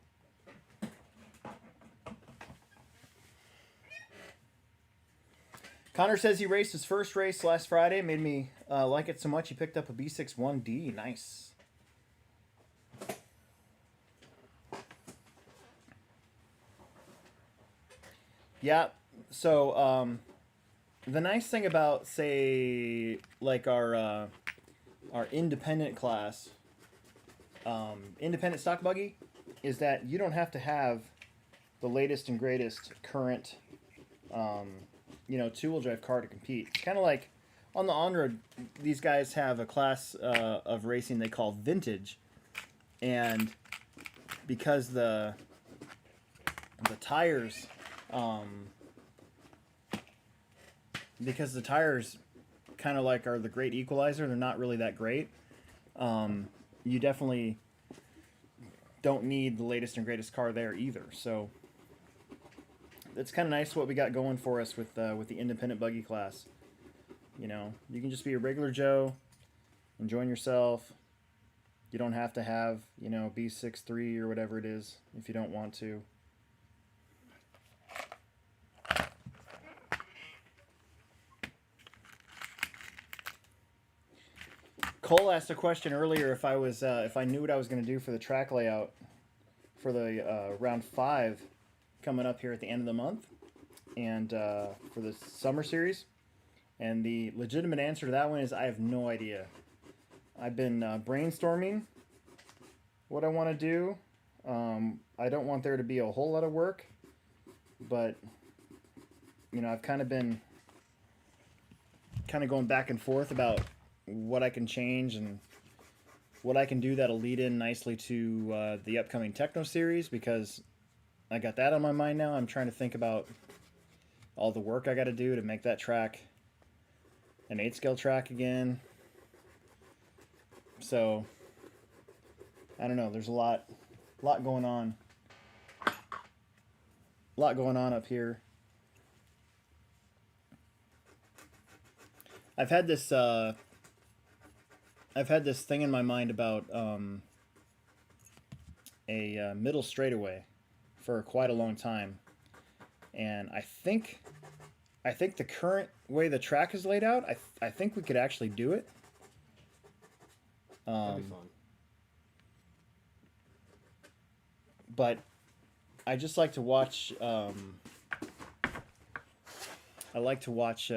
Connor says he raced his first race last Friday. Made me like it so much he picked up a B6 1D. Nice. Yeah. So the nice thing about, say, like our independent class, independent stock buggy, is that you don't have to have the latest and greatest current, two-wheel drive car to compete. It's kind of like on the on-road, these guys have a class of racing they call vintage, and because the tires, kind of like are the great equalizer, they're not really that great. You definitely don't need the latest and greatest car there either. So it's kind of nice what we got going for us with the independent buggy class. You know, you can just be a regular Joe, enjoying yourself. You don't have to have, B63 or whatever it is if you don't want to. Cole asked a question earlier if I knew what I was going to do for the track layout for the round 5 coming up here at the end of the month, and for the summer series. And the legitimate answer to that one is I have no idea. I've been brainstorming what I want to do. I don't want there to be a whole lot of work, but I've kind of been going back and forth about what I can change and what I can do that'll lead in nicely to the upcoming Techno series, because I got that on my mind now. I'm trying to think about all the work I got to do to make that track an 8-scale track again. So I don't know. There's a lot going on A lot going on up here. I've had this thing in my mind about a middle straightaway for quite a long time, and I think the current way the track is laid out, I think we could actually do it. That'd be fun. But I just like to watch. I like to watch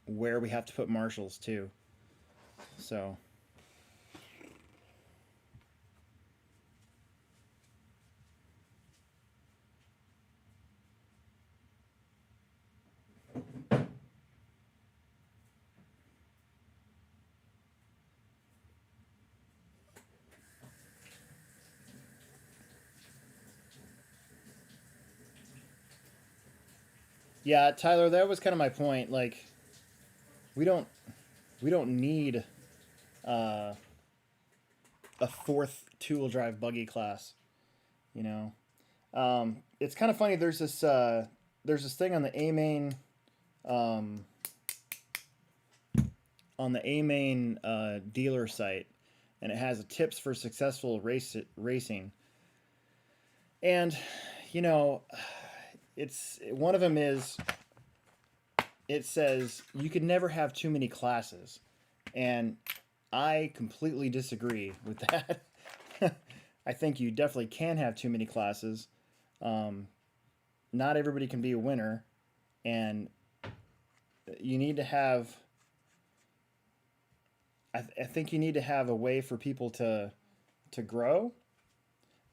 where we have to put marshals too. So. Yeah, Tyler, that was kind of my point. Like, we don't need uh, a fourth two-wheel drive buggy class. You know, it's kind of funny. There's this thing um, on the A main dealer site, and it has a tips for successful racing. And you know, it's one of them is it says you can never have too many classes, and I completely disagree with that. I think you definitely can have too many classes. Um, Not everybody can be a winner, and you need to have. I think you need to have a way for people to grow,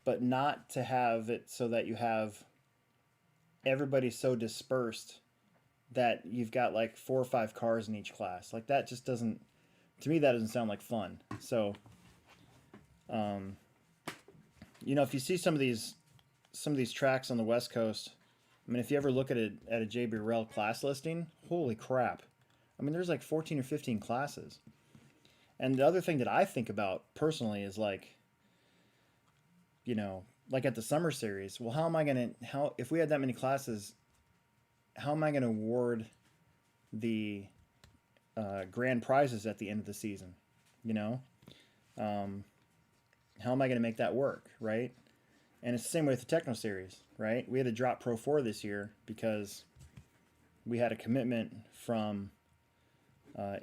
but not to have it so that you have everybody so dispersed that you've got like 4 or 5 cars in each class. Like that just doesn't, to me, that doesn't sound like fun. So, um, if you see some of these tracks on the West Coast, I mean, if you ever look at a JBRL class listing, holy crap! I mean, there's like 14 or 15 classes. And the other thing that I think about personally is like, like at the summer series. Well, how if we had that many classes, how am I gonna award the grand prizes at the end of the season? You know, um, how am I gonna make that work, right? And it's the same way with the Techno series, right? We had to drop Pro 4 this year because we had a commitment from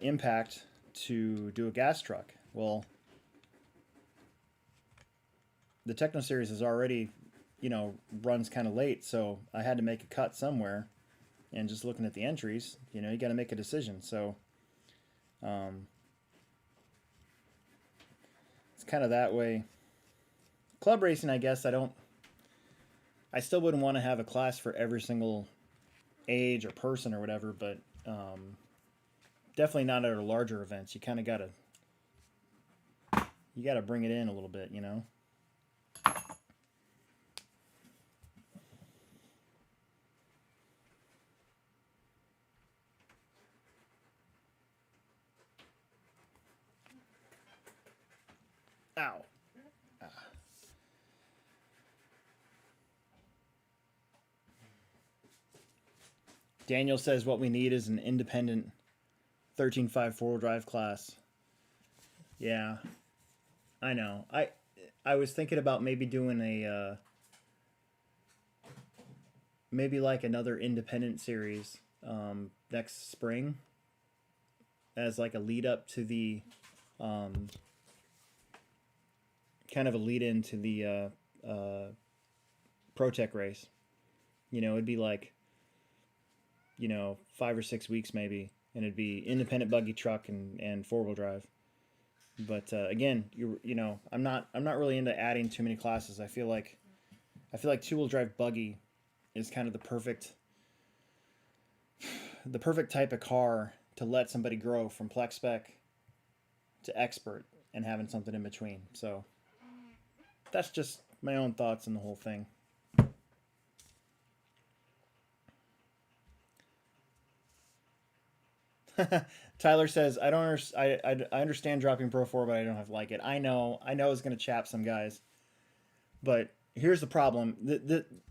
Impact to do a gas truck. Well, the Techno series is already, runs kind of late, so I had to make a cut somewhere. And just looking at the entries, you got to make a decision. So it's kind of that way. Club racing, I guess I still wouldn't want to have a class for every single age or person or whatever, but definitely not at our larger events. You kind of gotta bring it in a little bit, Ow. Ah. Daniel says what we need is an independent 13.5 4-wheel drive class. Yeah, I know. I was thinking about maybe doing a maybe like another independent series next spring as like a lead up to the kind of a lead into the Pro Tech race. It'd be like 5 or 6 weeks maybe, and it'd be independent buggy truck and 4-wheel drive. But again, I'm not really into adding too many classes. I feel like 2-wheel drive buggy is kind of the perfect type of car to let somebody grow from Plex Spec to expert and having something in between. So that's just my own thoughts on the whole thing. Tyler says, I understand dropping Pro 4, but I don't have to like it. I know it's going to chap some guys. But here's the problem.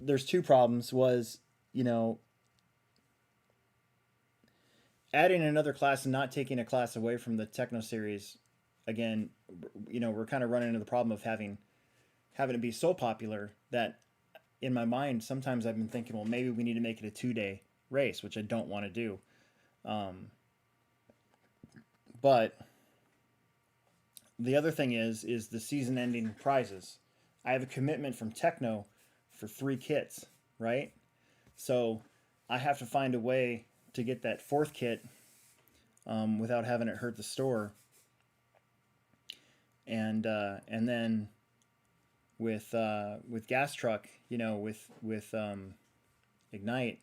There's two problems. Was, you know, adding another class and not taking a class away from the Techno series. Again, you know, we're kind of running into the problem of having it be so popular that in my mind sometimes I've been thinking, well, maybe we need to make it a 2-day race, which I don't want to do. But the other thing is the season ending prizes. I have a commitment from Techno for 3 kits, right? So I have to find a way to get that 4th kit without having it hurt the store. And then with Gas Truck, you know, with Ignite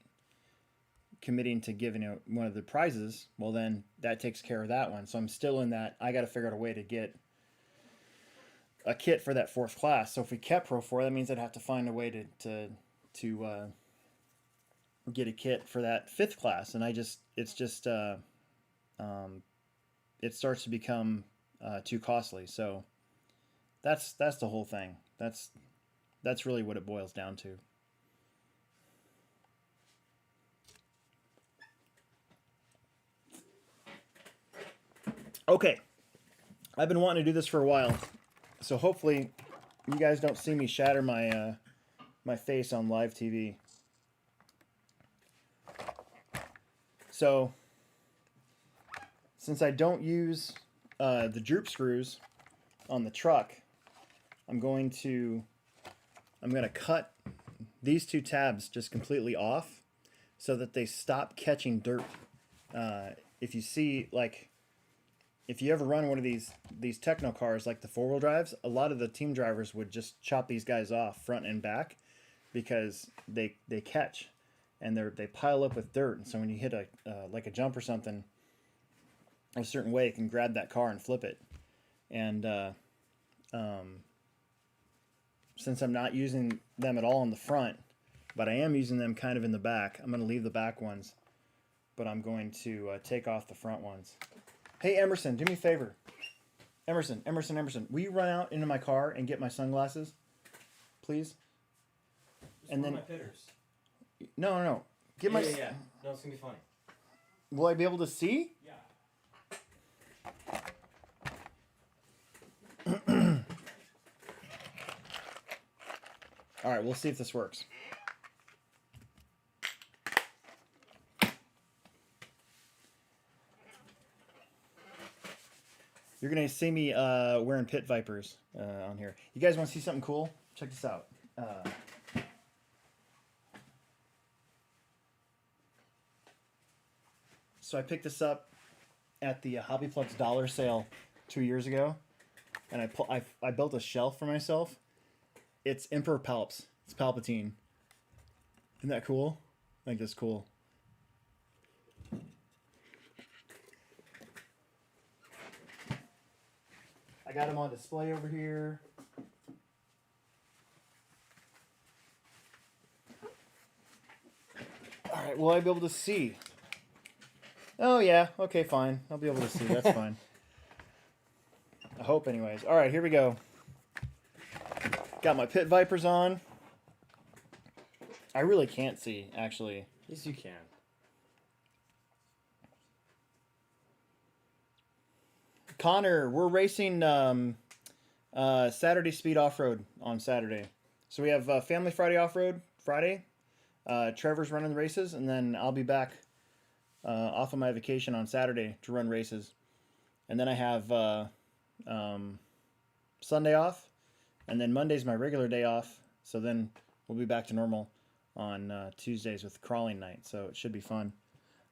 committing to giving one of the prizes, well, then that takes care of that one. So I'm still in that. I got to figure out a way to get a kit for that 4th class. So if we kept Pro 4, that means I'd have to find a way to get a kit for that 5th class. And it starts to become too costly. So that's the whole thing. That's really what it boils down to. Okay, I've been wanting to do this for a while, so hopefully you guys don't see me shatter my my face on live TV. So since I don't use the droop screws on the truck, I'm going to cut these 2 tabs just completely off so that they stop catching dirt. If you see, like, if you ever run one of these Techno cars, like the 4-wheel drives, a lot of the team drivers would just chop these guys off front and back because they catch and they pile up with dirt. And so when you hit like a jump or something a certain way, it can grab that car and flip it. And since I'm not using them at all in the front, but I am using them kind of in the back, I'm going to leave the back ones, but I'm going to take off the front ones. Hey, Emerson, do me a favor. Emerson, will you run out into my car and get my sunglasses, please? Just and then my pitters. No. Get Yeah. No, it's gonna be funny. Will I be able to see? Yeah. All right, we'll see if this works. You're going to see me wearing pit vipers on here. You guys want to see something cool? Check this out. So I picked this up at the Hobbyplex dollar sale 2 years ago, and I built a shelf for myself. It's Emperor Palps. It's Palpatine. Isn't that cool? I think that's cool. I got them on display over here. All right, will I be able to see? Oh, yeah. Okay, fine. I'll be able to see. That's fine. I hope, anyways. All right, here we go. Got my pit vipers on. I really can't see, actually. Yes, you can. Connor, we're racing Saturday Speed Off-Road on Saturday. So we have Family Friday Off-Road Friday. Trevor's running the races, and then I'll be back off of my vacation on Saturday to run races. And then I have Sunday off, and then Monday's my regular day off. So then we'll be back to normal on Tuesdays with crawling night. So it should be fun.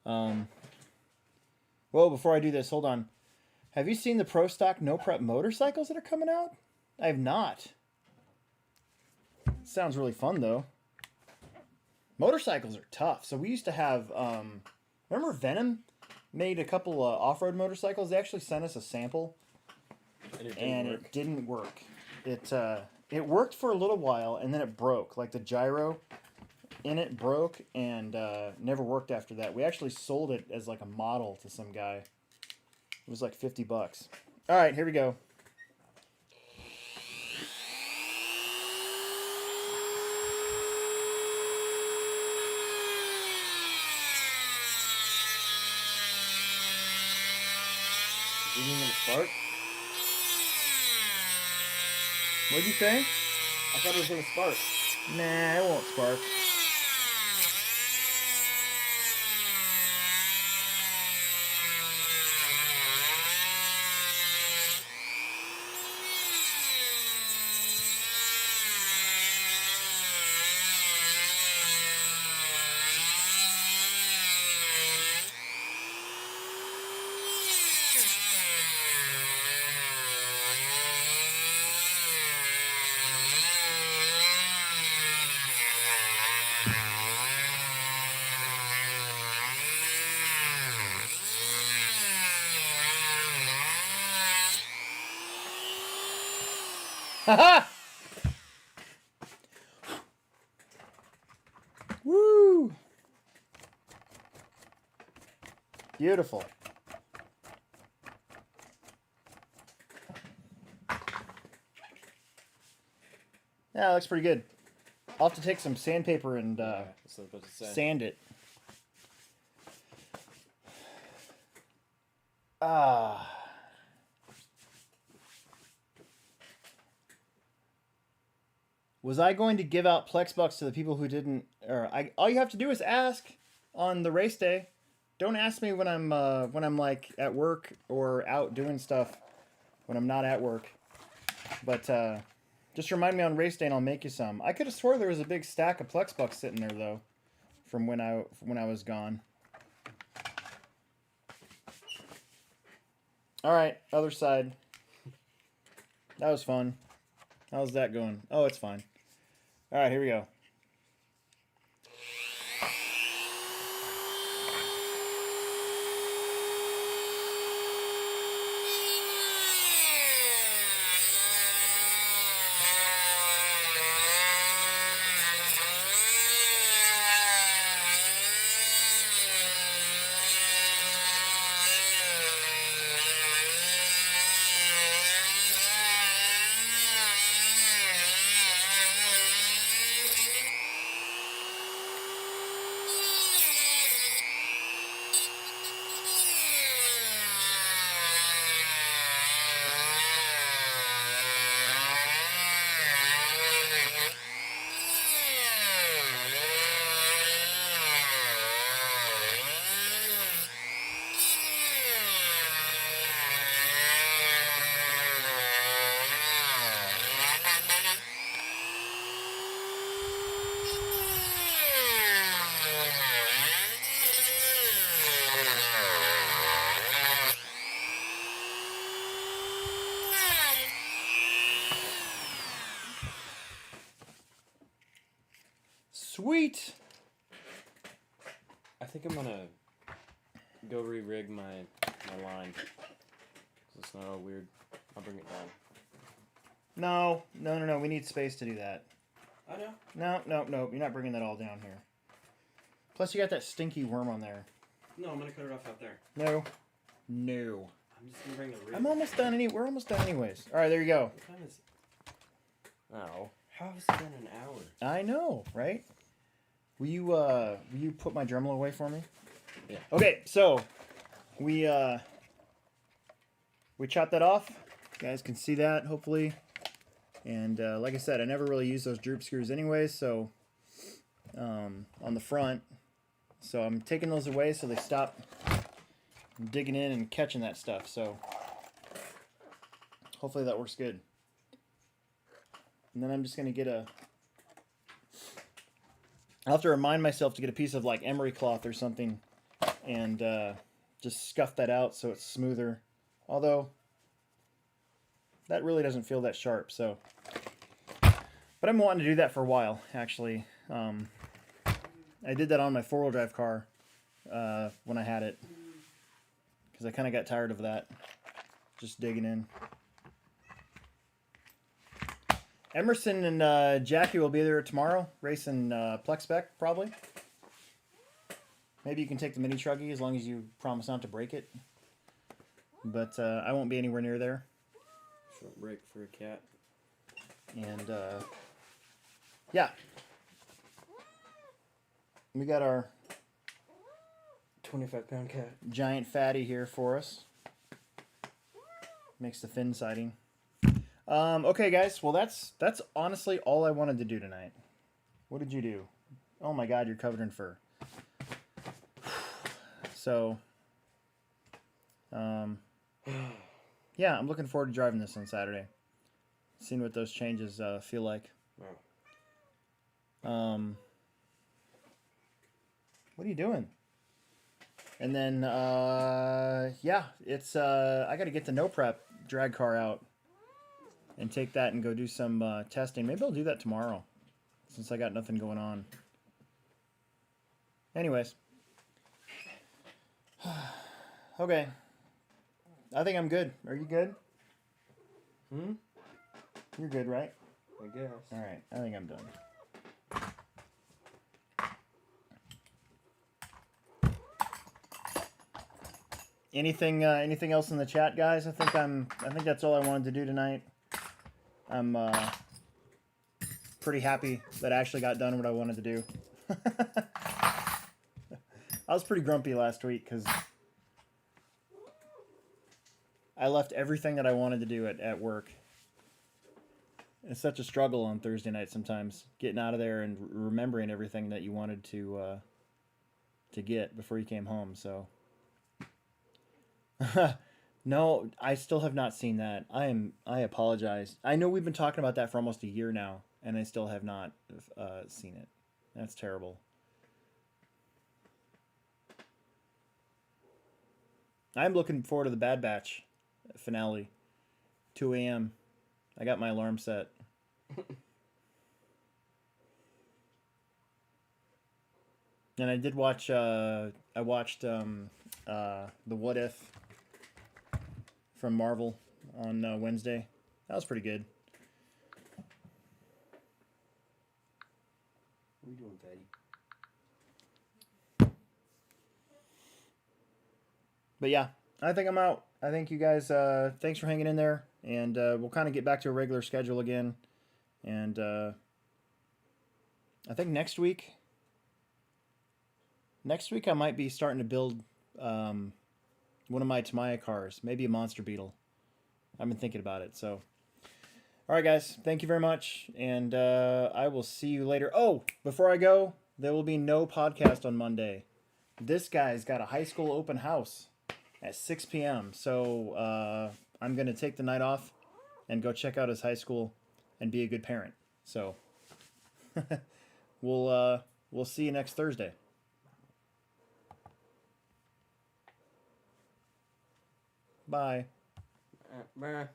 Whoa, before I do this, hold on. Have you seen the Pro Stock No Prep motorcycles that are coming out? I have not. Sounds really fun, though. Motorcycles are tough. So we used to have, remember Venom made a couple off-road motorcycles? They actually sent us a sample, and it didn't work. It worked for a little while, and then it broke. Like the gyro in it broke, and never worked after that. We actually sold it as like a model to some guy. It was like $50. All right, here we go. Spark? What'd you say? I thought it was gonna spark. Nah, it won't spark. Haha! Woo! Beautiful. Yeah, it looks pretty good. I'll have to take some sandpaper and That's what I was about to say. sand it. Ah. Was I going to give out Plex bucks to the people who didn't? All you have to do is ask on the race day. Don't ask me when I'm like at work or out doing stuff when I'm not at work. But just remind me on race day and I'll make you some. I could have swore there was a big stack of Plex bucks sitting there though, from when I was gone. All right, other side. That was fun. How's that going? Oh, it's fine. All right, here we go. Sweet. I think I'm gonna go re-rig my line. 'Cause it's not all weird. I'll bring it down. No. We need space to do that. I know. No. You're not bringing that all down here. Plus, you got that stinky worm on there. No, I'm gonna cut it off out there. No. I'm just gonna bring the rig. I'm almost done. We're almost done anyways. All right, there you go. What time is it? Oh. How has it been an hour? I know, right? Will you put my Dremel away for me? Yeah. Okay, so we chopped that off. You guys can see that hopefully. And like I said, I never really use those droop screws anyways, so on the front. So I'm taking those away so they stop digging in and catching that stuff. So hopefully that works good. And then I'm just gonna get I'll have to remind myself to get a piece of like emery cloth or something and just scuff that out so it's smoother. Although that really doesn't feel that sharp, so. But I'm wanting to do that for a while, actually. I did that on my four-wheel drive car when I had it, because I kind of got tired of that, just digging in. Emerson and Jackie will be there tomorrow, racing Plex Spec, probably. Maybe you can take the mini truggy as long as you promise not to break it. But I won't be anywhere near there. Short break for a cat. And yeah. We got our 25-pound cat. giant fatty here for us. Makes the fin siding. Okay, guys. Well, that's honestly all I wanted to do tonight. What did you do? Oh my God, you're covered in fur. So, yeah, I'm looking forward to driving this on Saturday. Seeing what those changes feel like. Wow. What are you doing? And then, yeah, it's I got to get the no prep drag car out and take that and go do some testing. Maybe I'll do that tomorrow, since I got nothing going on. Anyways. Okay. I think I'm good. Are you good? You're good, right? I guess. All right. I think I'm done. Anything else in the chat, guys? I think that's all I wanted to do tonight. I'm pretty happy that I actually got done what I wanted to do. I was pretty grumpy last week because I left everything that I wanted to do at work. It's such a struggle on Thursday night sometimes, getting out of there and remembering everything that you wanted to get before you came home. So, no, I still have not seen that. I apologize. I know we've been talking about that for almost a year now, and I still have not seen it. That's terrible. I'm looking forward to the Bad Batch finale. 2 a.m. I got my alarm set. And I did watch. I watched the What If from Marvel on Wednesday. That was pretty good. What are you doing, Fatty? But yeah, I think I'm out. I think you guys. Thanks for hanging in there, and we'll kind of get back to a regular schedule again. And I think next week. Next week I might be starting to build one of my Tamiya cars, maybe a Monster Beetle. I've been thinking about it. So, all right, guys, thank you very much, and I will see you later. Oh, before I go, there will be no podcast on Monday. This guy's got a high school open house at 6 p.m. So I'm gonna take the night off and go check out his high school and be a good parent. So we'll see you next Thursday. Bye. Bye.